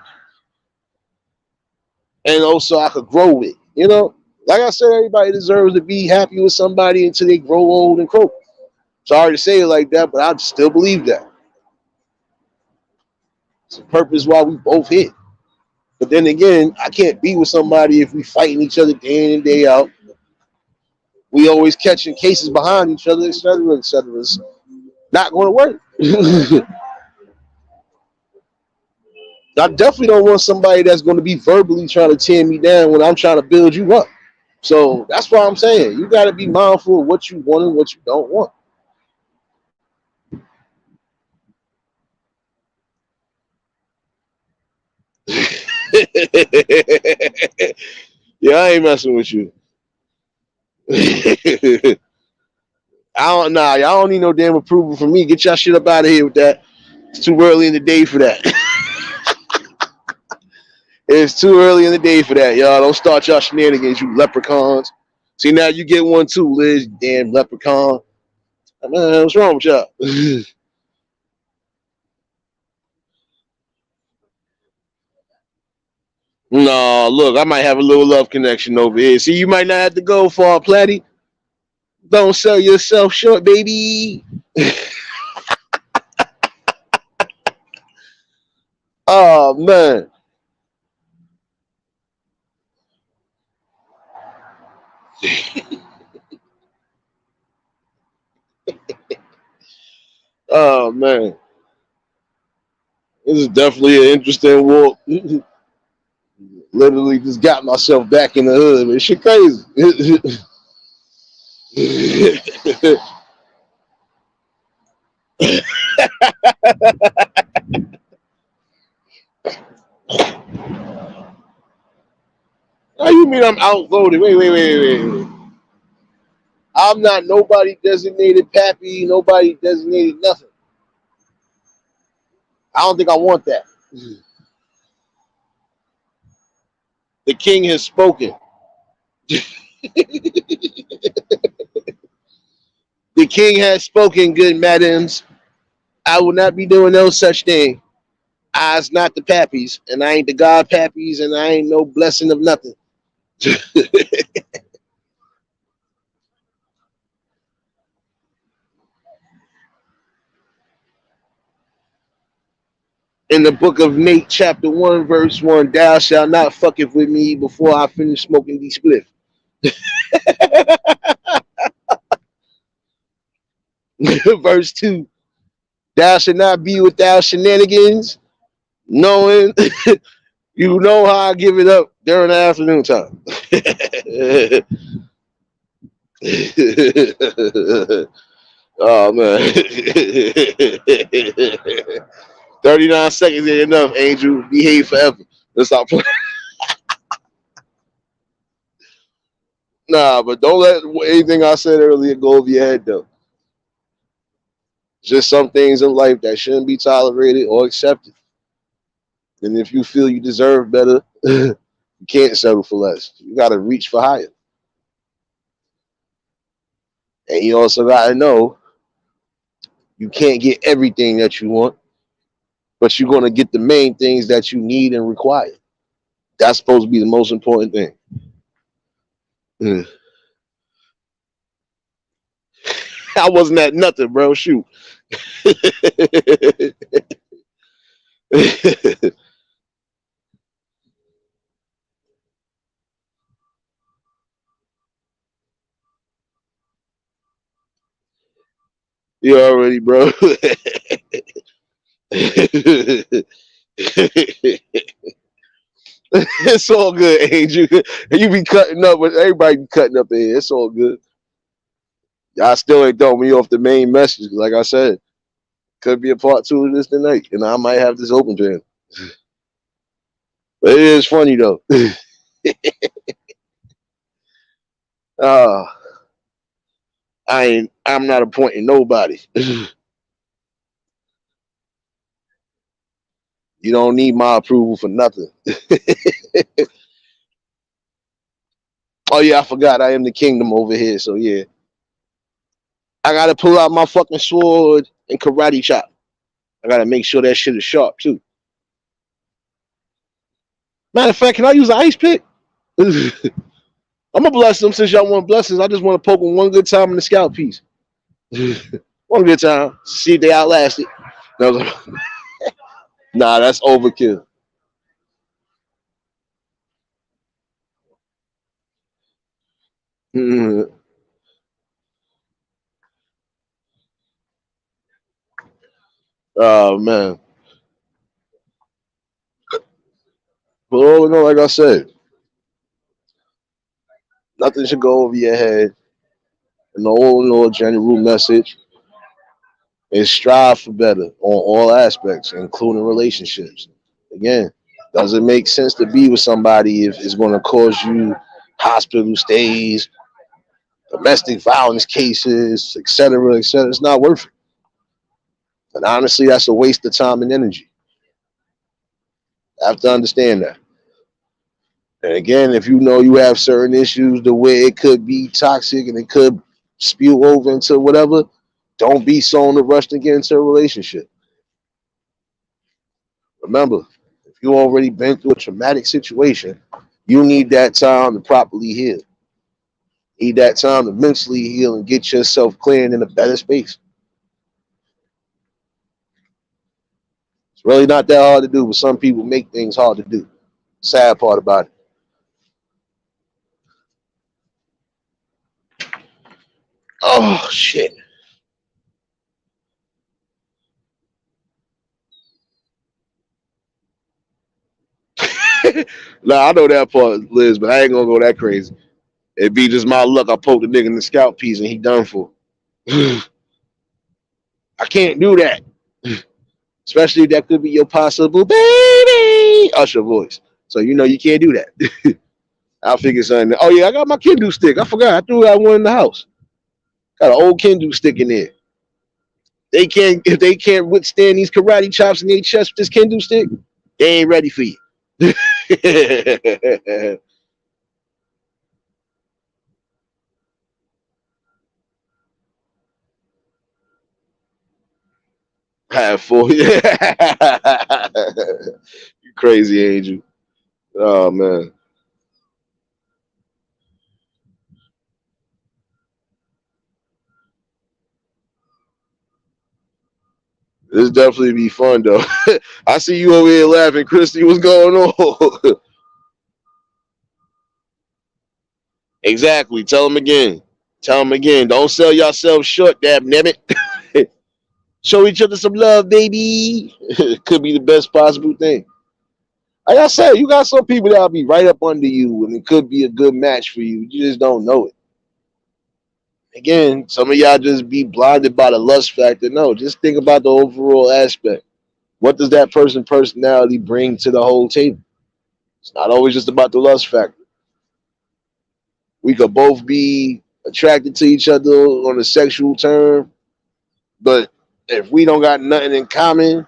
And also I could grow with. You know, like I said, everybody deserves to be happy with somebody until they grow old and croak. Sorry to say it like that, but I still believe that. It's the purpose why we both hit. But then again, I can't be with somebody if we fighting each other day in and day out. We always catching cases behind each other, etc., etc. It's not going to work. I definitely don't want somebody that's going to be verbally trying to tear me down when I'm trying to build you up. So that's why I'm saying you got to be mindful of what you want and what you don't want. Yeah, I ain't messing with you. I don't nah, y'all don't need no damn approval from me. Get y'all shit up out of here with that. It's too early in the day for that. It's too early in the day for that, y'all. Don't start y'all shenanigans, you leprechauns. See, now you get one too, Liz, you damn leprechaun. Man, what's wrong with y'all? No, look, I might have a little love connection over here. See, you might not have to go far, Platty. Don't sell yourself short, baby. Oh man. Oh man. This is definitely an interesting walk. Literally just got myself back in the hood. Man, shit crazy. How you mean I'm outvoted? Wait. I'm not nobody designated pappy, nobody designated nothing. I don't think I want that. The king has spoken. The king has spoken, good madams. I will not be doing no such thing. I's not the pappies, and I ain't the god pappies, and I ain't no blessing of nothing. In the book of Nate, chapter 1, verse 1, thou shalt not fucketh with me before I finish smoking these spliff. Verse 2, thou shalt not be without shenanigans, knowing you know how I give it up during the afternoon time. Oh man. 39 seconds ain't enough, Angel. Behave forever. Let's stop playing. Nah, but don't let anything I said earlier go over your head though. Just some things in life that shouldn't be tolerated or accepted. And if you feel you deserve better, you can't settle for less. You gotta reach for higher. And you also gotta know you can't get everything that you want, but you're gonna get the main things that you need and require. That's supposed to be the most important thing. Mm. I wasn't at nothing, bro. Shoot. You already, bro. It's all good, Angel. You be cutting up, but everybody be cutting up in here. It's all good. I still ain't throwing me off the main message. Like I said, could be a part two of this tonight, and I might have this open to him. But it is funny though. uh, I'm not appointing nobody. You don't need my approval for nothing. Oh yeah, I forgot I am the kingdom over here. So yeah, I gotta pull out my fucking sword and karate chop. I gotta make sure that shit is sharp too. Matter of fact, can I use an ice pick? I'm gonna bless them since y'all want blessings. I just want to poke them one good time in the scout piece. One good time. See if they outlast it. No, nah, that's overkill. Mhm. Oh man. But all in all, like I said, nothing should go over your head. And the all in all general message is strive for better on all aspects, including relationships. Again, Does it make sense to be with somebody if it's going to cause you hospital stays, domestic violence cases, et cetera, et cetera? It's not worth it. And honestly, that's a waste of time and energy. I have to understand that. And again, if you know you have certain issues the way it could be toxic and it could spew over into whatever, don't be so in a rush to get into a relationship. Remember, if you already been through a traumatic situation, you need that time to properly heal. Need that time to mentally heal and get yourself clear and in a better space. It's really not that hard to do, but some people make things hard to do. Sad part about it. Oh shit. Nah, I know that part, Liz, but I ain't gonna go that crazy. It'd be just my luck. I poked the nigga in the scalp piece and he done for. I can't do that. Especially if that could be your possible baby Usher voice. So you know you can't do that. I'll figure something. Oh yeah, I got my Kindle stick. I forgot. I threw out one in the house. Got an old Kindle stick in there. They can't if they can't withstand these karate chops in their chest with this Kindle stick, they ain't ready for you. Have four. You crazy angel. Oh man. This definitely be fun though. I see you over here laughing, Christy. What's going on? Exactly. Tell them again. Tell them again. Don't sell yourself short, damn it. Show each other some love, baby. It could be the best possible thing. Like I said, you got some people that'll be right up under you, and it could be a good match for you. You just don't know it. Again, some of y'all just be blinded by the lust factor. No, just think about the overall aspect. What does that personality bring to the whole table? It's not always just about the lust factor. We could both be attracted to each other on a sexual term, but if we don't got nothing in common,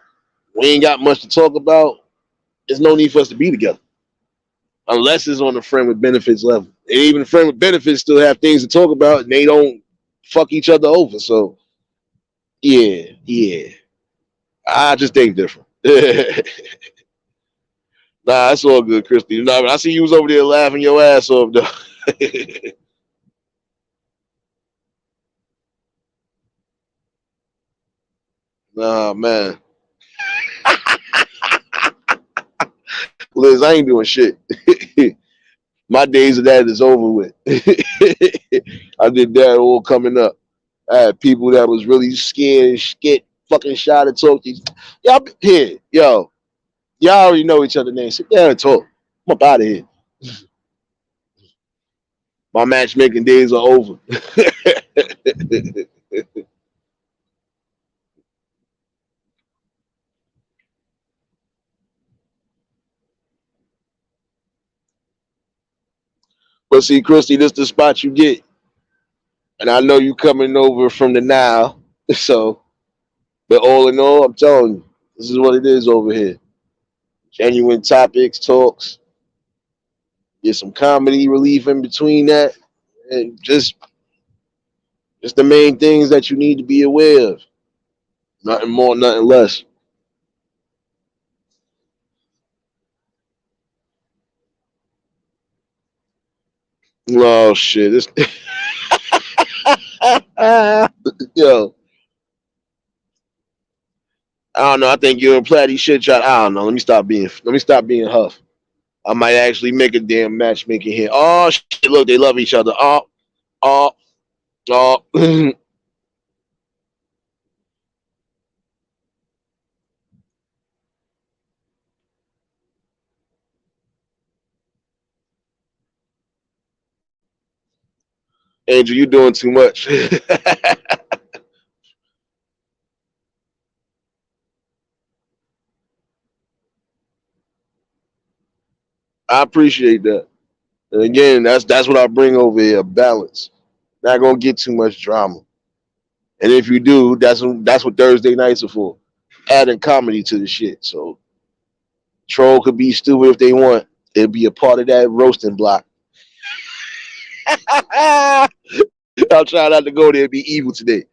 we ain't got much to talk about. There's no need for us to be together unless it's on the friend with benefits level. And even friend with benefits still have things to talk about, and they don't fuck each other over. So yeah, yeah, I just think different. Nah, that's all good, Christy. Nah, I see you was over there laughing your ass off, though. Nah, man. Liz, I ain't doing shit. My days of that is over with. I did that all coming up. I had people that was really scared and skit, fucking shy to talk to you. Y'all here, yo. Y'all already know each other's names. Sit down and talk. I'm up out of here. My matchmaking days are over. But see, Christy, this the spot you get. And I know you coming over from the now. So, but all in all, I'm telling you, this is what it is over here. Genuine topics, talks, get some comedy relief in between that, and just the main things that you need to be aware of. Nothing more, nothing less. Oh shit! This yo, I don't know. I think you and Platty shit shot. I don't know. Let me stop being Huff. I might actually make a damn matchmaking here. Oh shit! Look, they love each other. Oh, oh. Angel, you doing too much. I appreciate that. And again, that's what I bring over here, balance. Not gonna get too much drama. And if you do, that's what Thursday nights are for. Adding comedy to the shit. So troll could be stupid if they want. It'll be a part of that roasting block. I'll try not to go there and be evil today.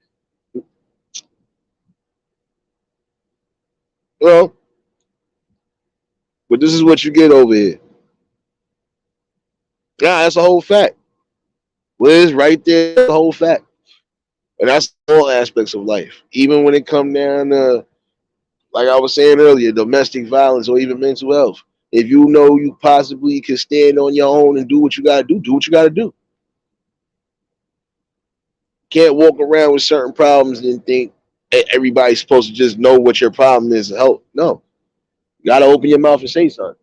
Well, but this is what you get over here. Yeah, that's a whole fact. Liz, right there, the whole fact. And that's all aspects of life. Even when it come down to, like I was saying earlier, domestic violence or even mental health. If you know you possibly can stand on your own and do what you gotta do what you gotta do. Can't walk around with certain problems and think everybody's supposed to just know what your problem is and help. No. You gotta open your mouth and say something.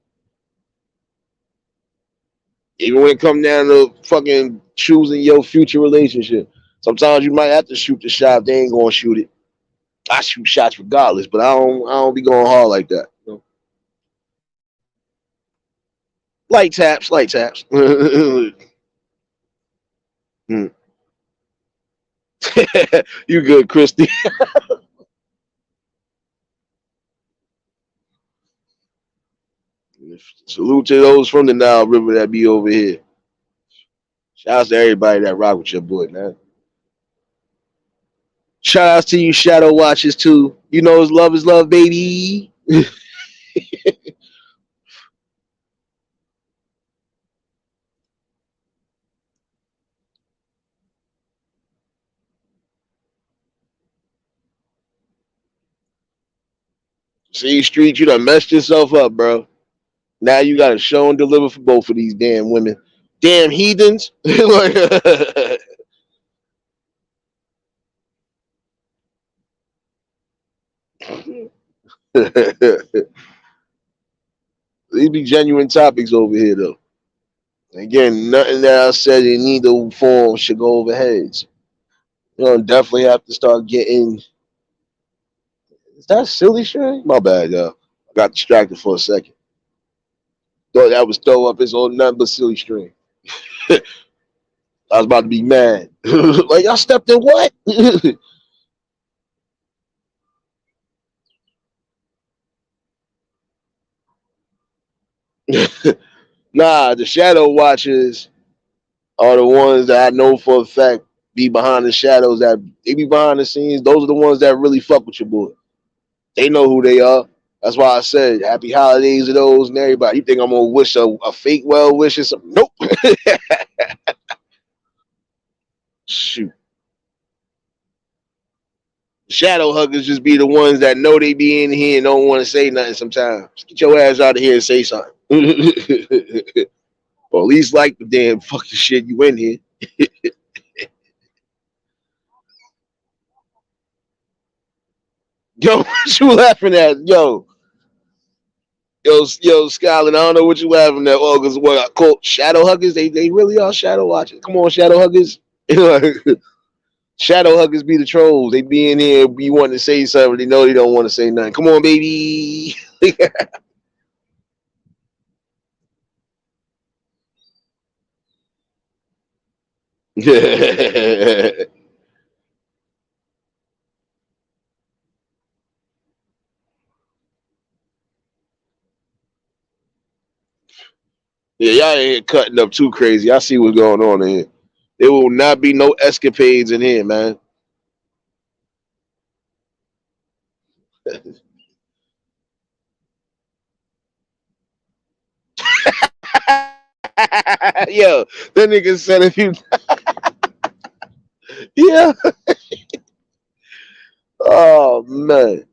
Even when it come down to fucking choosing your future relationship. Sometimes you might have to shoot the shot if they ain't gonna shoot it. I shoot shots regardless, but I don't be going hard like that. You know? Light taps, light taps. Hmm. You good, Christy? Salute to those from the Nile River that be over here. Shout out to everybody that rock with your boy, man. Shout outs to you, Shadow Watchers too. You know it's love, baby. See, Street, you done messed yourself up, bro. Now you got to show and deliver for both of these damn women. Damn heathens. Like, these be genuine topics over here, though. Again, nothing that I said in neither form should go over heads. You know, definitely have to start getting. Is that silly string? My bad, y'all. I got distracted for a second. Thought that was throw up his own nothing but silly string. I was about to be mad. Like, y'all stepped in what? Nah, the shadow watchers are the ones that I know for a fact be behind the shadows, that they be behind the scenes. Those are the ones that really fuck with your boy. They know who they are. That's why I said happy holidays to those and everybody. You think I'm gonna wish a fake well wish or something? Nope. Shoot. Shadow huggers just be the ones that know they be in here and don't want to say nothing sometimes. Get your ass out of here and say something. Or at least like the damn fucking shit you in here. Yo, what you laughing at? Yo, Skyland, I don't know what you laughing at. Oh, because what I call shadow huggers, they really are shadow watchers. Come on, shadow huggers. Shadow huggers be the trolls. They be in here, be wanting to say something. They know they don't want to say nothing. Come on, baby. Yeah, y'all ain't cutting up too crazy. I see what's going on in here. There will not be no escapades in here, man. Yo, that nigga said if you, yeah. Oh man,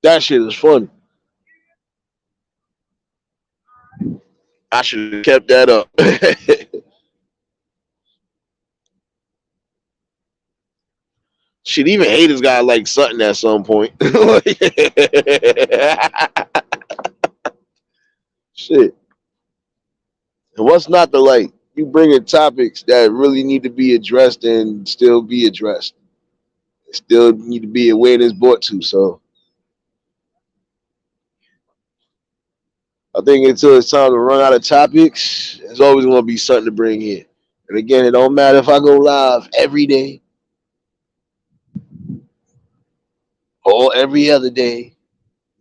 that shit is funny. I should have kept that up. Shit, even haters got like something at some point. Shit, and what's not the like? You bringing topics that really need to be addressed and still be addressed. Still need to be awareness brought to. So I think until it's time to run out of topics, there's always going to be something to bring in. And again, it don't matter if I go live every day or every other day.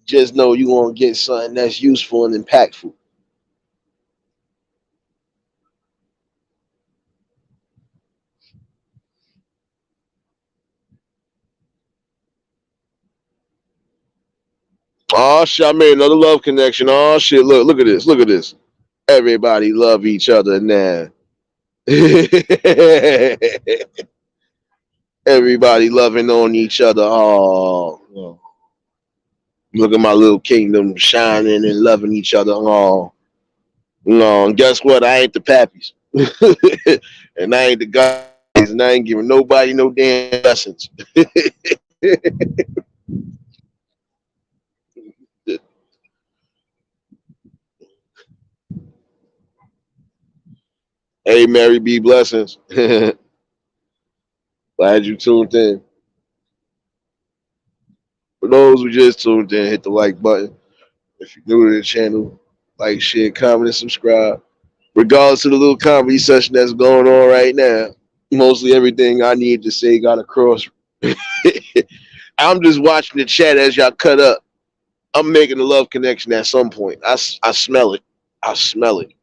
Just know you're going to get something that's useful and impactful. Oh shit! I made another love connection. Oh shit! Look at this! Look at this! Everybody love each other now. Everybody loving on each other. Oh, look at my little kingdom shining and loving each other. Oh, no. And guess what? I ain't the pappies, and I ain't the guys, and I ain't giving nobody no damn lessons. Hey, Mary B. Blessings. Glad you tuned in. For those who just tuned in, hit the like button. If you're new to the channel, like, share, comment, and subscribe. Regardless of the little comedy session that's going on right now, mostly everything I need to say got across. I'm just watching the chat as y'all cut up. I'm making a love connection at some point. I smell it. I smell it.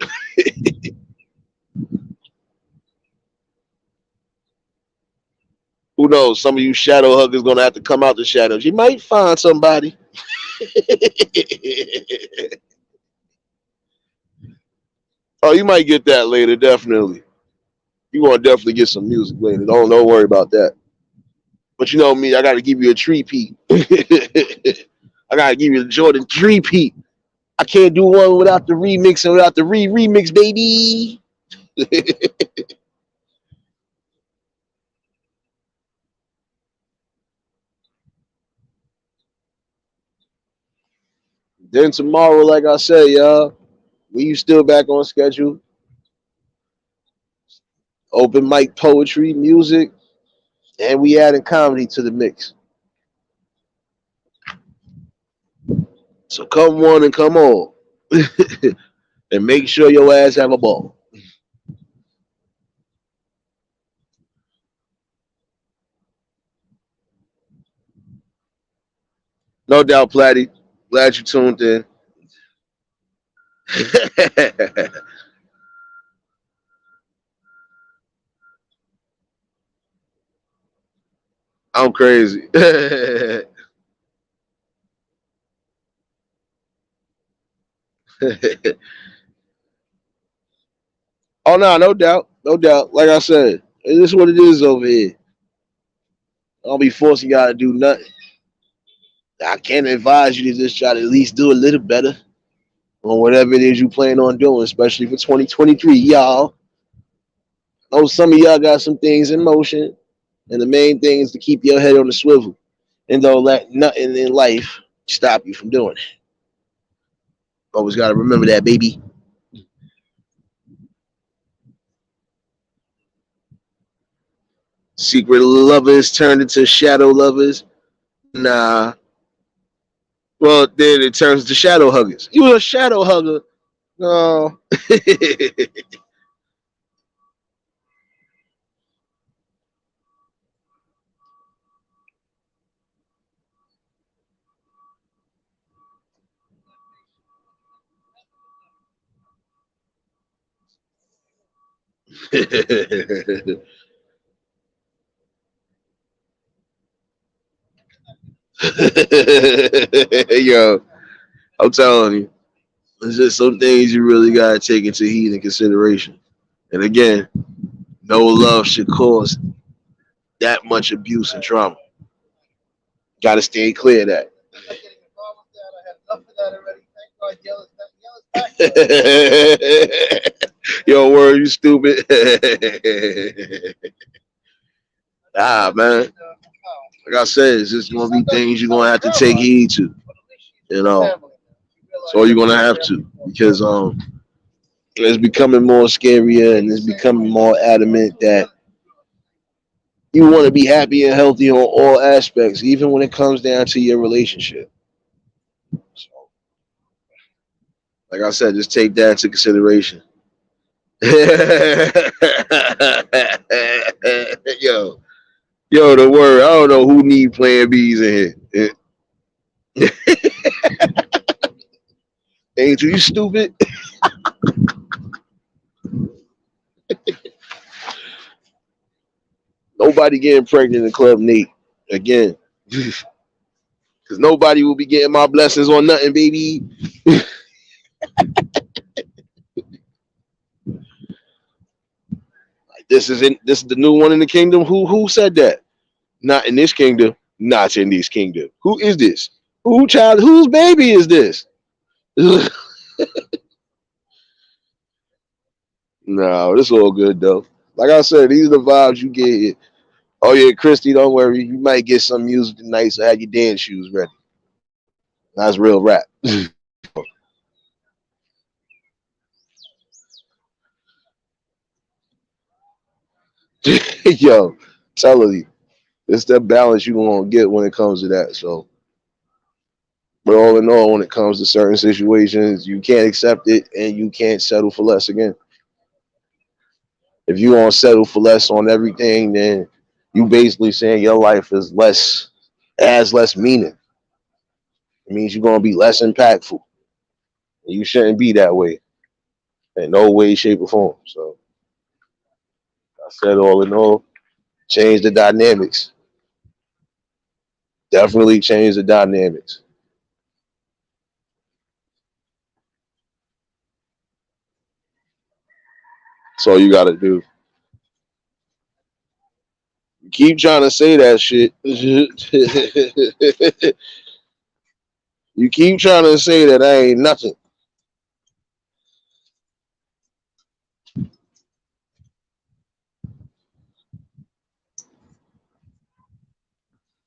Who knows? Some of you shadow huggers gonna have to come out the shadows. You might find somebody. Oh, you might get that later, definitely. You want to definitely get some music later. Don't worry about that. But you know me, I got to give you a three-peat. I got to give you the Jordan three-peat. I can't do one without the remix and without the remix, baby. Then tomorrow, like I said, y'all, we still back on schedule. Open mic poetry, music, and we adding comedy to the mix. So come one and come all. And make sure your ass have a ball. No doubt, Platty. Glad you tuned in. I'm crazy. Oh no, no doubt, no doubt. Like I said, it is what it is over here. I'll be forcing y'all to do nothing. I can't advise you to just try to at least do a little better on whatever it is you plan on doing, especially for 2023, y'all. I know some of y'all got some things in motion, and the main thing is to keep your head on the swivel, and don't let nothing in life stop you from doing it. Always got to remember that, baby. Secret lovers turned into shadow lovers. Nah. Well, then it turns to shadow huggers. You a shadow hugger. No. Yo, I'm telling you, there's just some things you really gotta take into heed and consideration. And again, no love should cause that much abuse and trauma. Gotta stay clear of that. Yo, word, you stupid. Ah, man. Like I said, it's just gonna be things you're gonna have to take heed to. You know, so you're gonna have to because it's becoming more scarier and it's becoming more adamant that you want to be happy and healthy on all aspects, even when it comes down to your relationship. So, Like I said, just take that into consideration. yo, yo, the word. I don't know who need Plan B's in here. Angel, you stupid. Nobody getting pregnant in Club Nate again. Because nobody will be getting my blessings on nothing, baby. This is the new one in the kingdom. Who said that? Not in this kingdom. Not in this kingdom. Who is this? Whose baby is this? No, this all good though. Like I said, these are the vibes you get here. Oh yeah, Christy, don't worry. You might get some music tonight, so have your dance shoes ready. That's real rap. Yo, tell you, it's the balance you gonna get when it comes to that. So, but all in all, when it comes to certain situations, you can't accept it and you can't settle for less again. If you gonna settle for less on everything, then you basically saying your life is less, has less meaning. It means you're gonna be less impactful. You shouldn't be that way in no way, shape, or form. So I said all in all, change the dynamics. Definitely change the dynamics. That's all you gotta do. You keep trying to say that shit. You keep trying to say that I ain't nothing.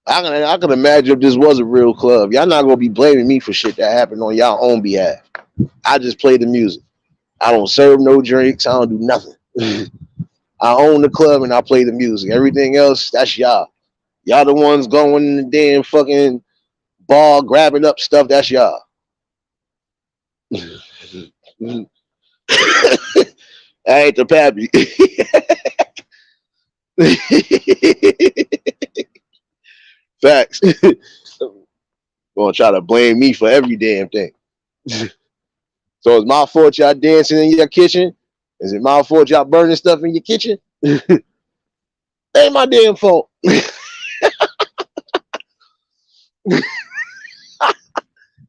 I can imagine if this was a real club. Y'all not gonna be blaming me for shit that happened on y'all own behalf. I just play the music. I don't serve no drinks. I don't do nothing. I own the club and I play the music. Everything else, that's y'all. Y'all the ones going in the damn fucking bar grabbing up stuff. That's y'all. I ain't the pappy. Facts. Gonna try to blame me for every damn thing. So it's my fault y'all dancing in your kitchen? Is it my fault y'all burning stuff in your kitchen? Ain't my damn fault.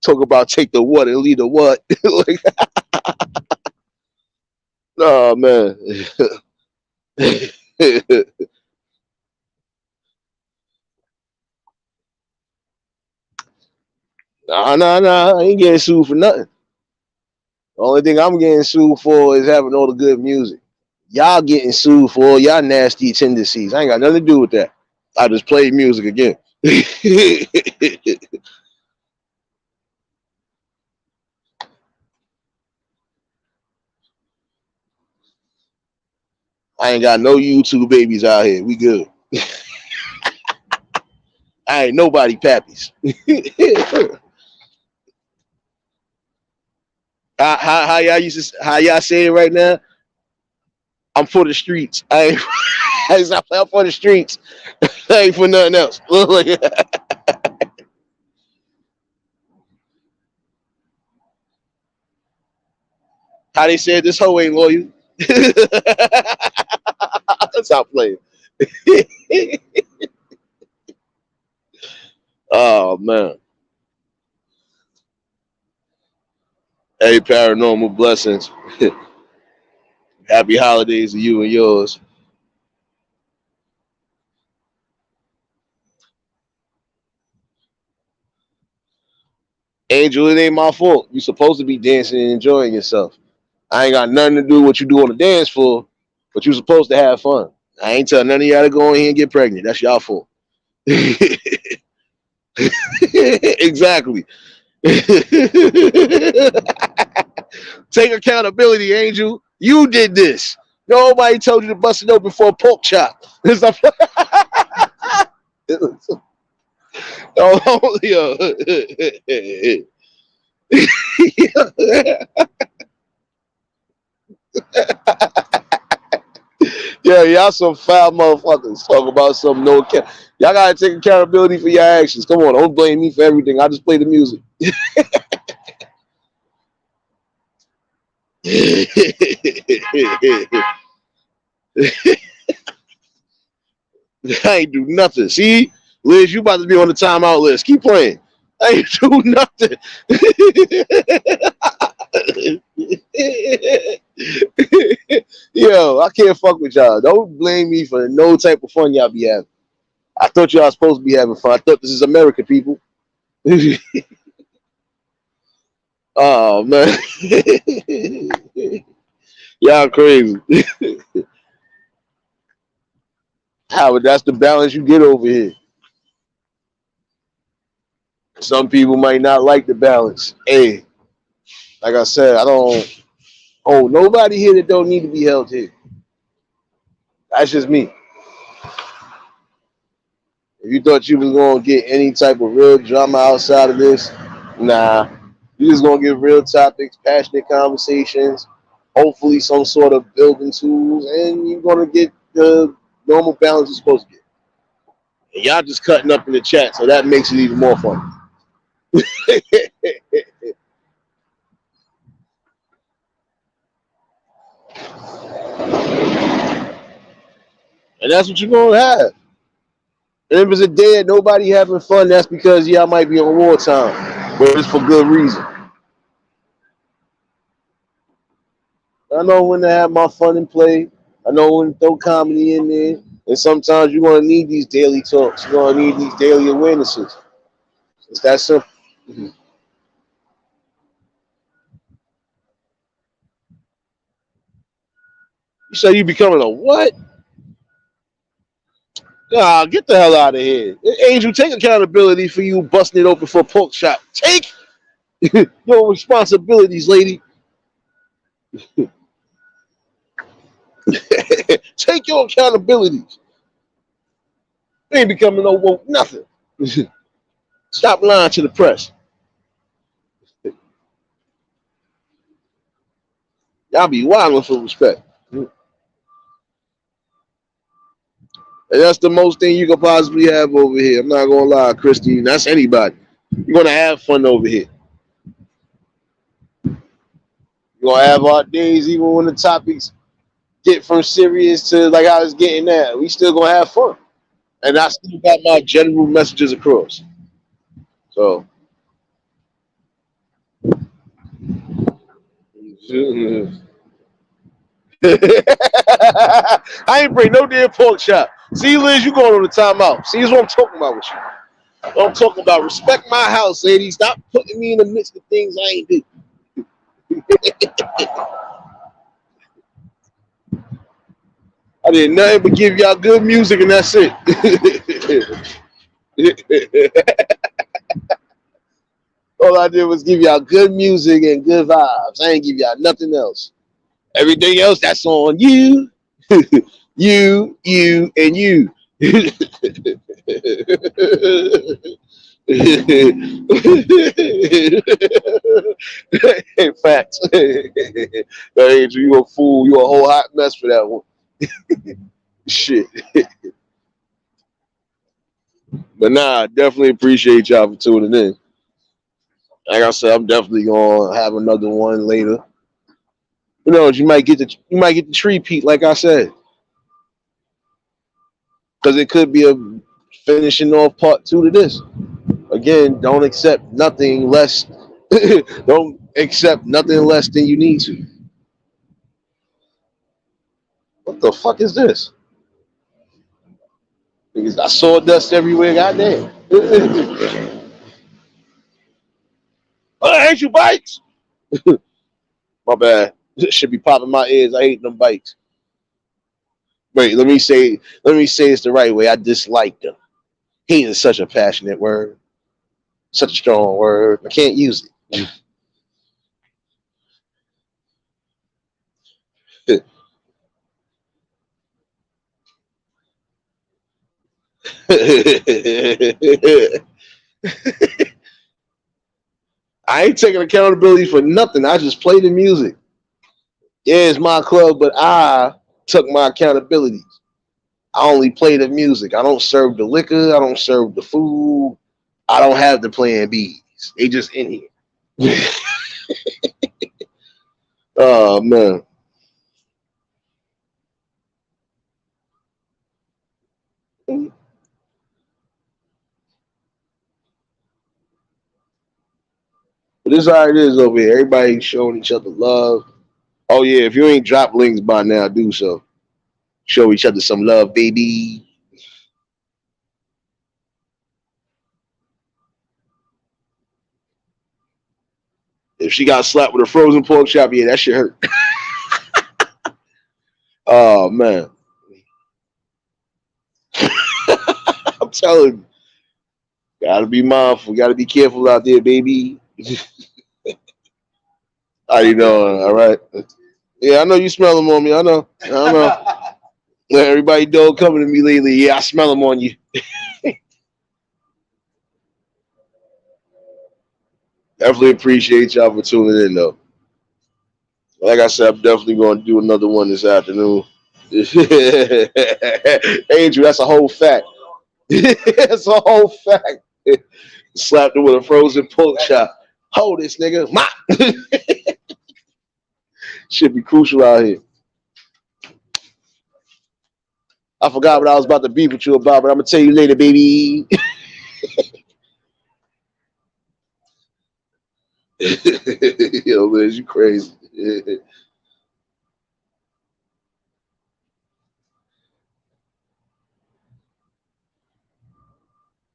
Talk about take the what and leave the what. Like, oh man. Nah. I ain't getting sued for nothing. The only thing I'm getting sued for is having all the good music. Y'all getting sued for all y'all nasty tendencies. I ain't got nothing to do with that. I just played music again. I ain't got no YouTube babies out here. We good. I ain't nobody pappies. How y'all say it right now? I'm for the streets. I'm for the streets. I ain't for nothing else. How they said this hoe ain't loyal. Stop playing. Oh man. Hey, paranormal blessings. Happy holidays to you and yours. Angel, it ain't my fault. You supposed to be dancing and enjoying yourself. I ain't got nothing to do with what you do on the dance floor, but you supposed to have fun. I ain't telling none of y'all to go in here and get pregnant. That's y'all fault. Exactly. Take accountability, Angel. You did this. Nobody told you to bust it open for a pork chop. Oh, yo. Yeah, y'all some foul motherfuckers. Talk about some no account. Y'all gotta take accountability for your actions. Come on, don't blame me for everything. I just play the music. I ain't do nothing. See, Liz, you about to be on the timeout list. Keep playing. I ain't do nothing. Yo, I can't fuck with y'all. Don't blame me for no type of fun y'all be having. I thought y'all supposed to be having fun. I thought this is America, people. Oh man, y'all crazy. Howard, that's the balance you get over here. Some people might not like the balance. Hey, like I said, I don't. Oh, nobody here that don't need to be held here. That's just me. If you thought you was gonna get any type of real drama outside of this, nah. You just gonna get real topics, passionate conversations, hopefully some sort of building tools, and you're gonna get the normal balance you're supposed to get. And y'all just cutting up in the chat, so that makes it even more fun. And that's what you're gonna have. And if it's a day that nobody having fun, that's because y'all might be on wartime, but it's for good reason. I know when to have my fun and play. I know when to throw comedy in there. And sometimes you're gonna need these daily talks. You're gonna need these daily awarenesses. It's that simple. You say you becoming a what? Nah, get the hell out of here. Angel, take accountability for you busting it open for a pork chop. Take your responsibilities, lady. Take your accountabilities. You ain't becoming no woke nothing. Stop lying to the press. Y'all be wilding for respect. And that's the most thing you could possibly have over here. I'm not gonna lie, Christine. That's anybody. You're gonna have fun over here. You're gonna have our days even when the topics get from serious to like I was getting at. We still gonna have fun. And I still got my general messages across. So I ain't bring no damn pork chop. See, Liz, you going on the timeout. See, that's what I'm talking about with you. I'm talking about respect my house, lady. Stop putting me in the midst of things I ain't do. I did nothing but give y'all good music and that's it. All I did was give y'all good music and good vibes. I ain't give y'all nothing else. Everything else, that's on you. And you. Facts. Hey, you a fool. You a whole hot mess for that one. Shit. But nah, I definitely appreciate y'all for tuning in. Like I said, I'm definitely gonna have another one later. You know, you might get the tree peat, like I said, because it could be a finishing off part two to this. Again, don't accept nothing less. Don't accept nothing less than you need to. What the fuck is this? Because I saw dust everywhere. Goddamn. I hate you, bikes. My bad. This should be popping my ears. I hate them bikes. Wait, let me say this the right way. I dislike them. Hate is such a passionate word, such a strong word. I can't use it. I ain't taking accountability for nothing. I just play the music. Yeah, it's my club, but I took my accountabilities. I only play the music. I don't serve the liquor. I don't serve the food. I don't have the plan Bs. They just in here. Oh man. But this is how it is over here. Everybody showing each other love. Oh yeah, if you ain't dropped links by now, do so. Show each other some love, baby. If she got slapped with a frozen pork chop, yeah, that shit hurt. Oh man. I'm telling you, gotta be mindful, gotta be careful out there, baby. How you doing? All right. Yeah, I know you smell them on me. I know. Everybody dog coming to me lately. Yeah, I smell them on you. Definitely appreciate y'all for tuning in, though. Like I said, I'm definitely going to do another one this afternoon. Andrew, that's a whole fact. That's a whole fact. Slapped her with a frozen pork chop. Hold this, nigga. Ma! Should be crucial out here. I forgot what I was about to beef with you about, but I'm going to tell you later, baby. Yo, man, you crazy.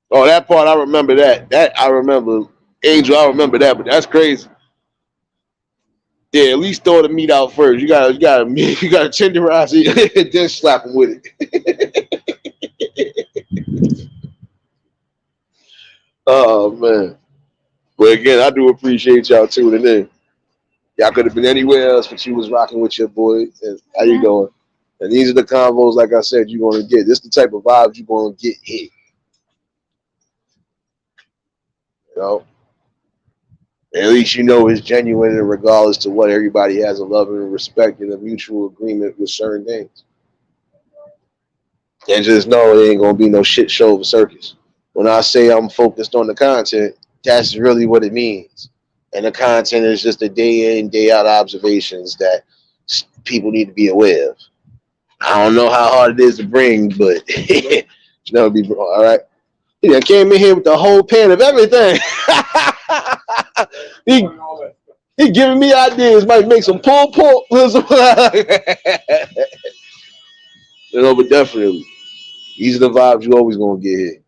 Oh, that part, I remember that. That I remember. Angel, I remember that, but that's crazy. Yeah, at least throw the meat out first. You gotta tenderize it and then slap him with it. Oh man. But again, I do appreciate y'all tuning in. Y'all could have been anywhere else, but you was rocking with your boy. And how you doing? And these are the convos, like I said, you're gonna get. This is the type of vibes you're gonna get here. You know? At least you know it's genuine and regardless to what everybody has a love and respect and a mutual agreement with certain things. And just know it ain't gonna be no shit show of a circus. When I say I'm focused on the content, that's really what it means. And the content is just the day in, day out observations that people need to be aware of. I don't know how hard it is to bring, but you know, be all right. He came in here with the whole pan of everything. he giving me ideas. Might make some pulled pork. You know, but definitely, these are the vibes you always gonna get here.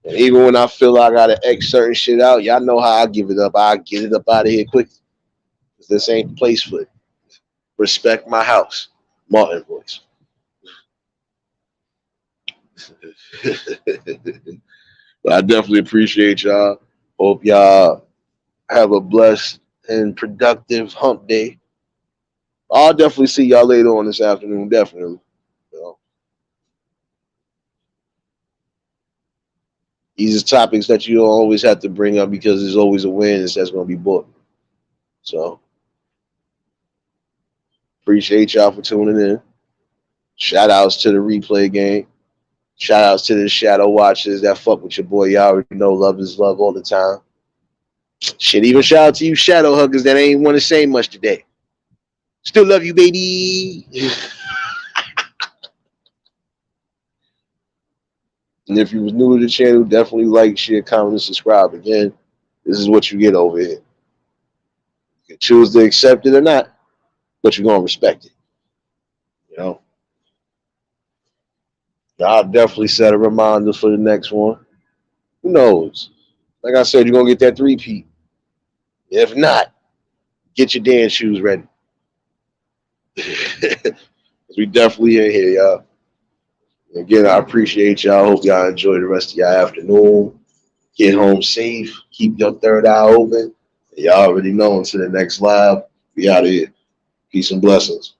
And even when I feel like I gotta X certain shit out, y'all know how I give it up. I get it up out of here quick. Cause this ain't the place for it. Respect my house. Martin voice. But I definitely appreciate y'all. Hope y'all have a blessed and productive hump day. I'll definitely see y'all later on this afternoon. Definitely. You know, these are topics that you don't always have to bring up because there's always awareness that's going to be brought. So appreciate y'all for tuning in. Shout outs to the replay game. Shout outs to the shadow watchers that fuck with your boy. Y'all already know love is love all the time. Shit, even shout out to you shadow huggers that ain't want to say much today. Still love you, baby. And if you was new to the channel, definitely like, share, comment, and subscribe. Again, this is what you get over here. You can choose to accept it or not, but you're going to respect it. You know? I'll definitely set a reminder for the next one. Who knows? Like I said, you're going to get that 3-peat. If not, get your dance shoes ready. We definitely in here, y'all. Again, I appreciate y'all. Hope y'all enjoy the rest of y'all afternoon. Get home safe. Keep your third eye open. Y'all already know until the next live. We out of here. Peace and blessings.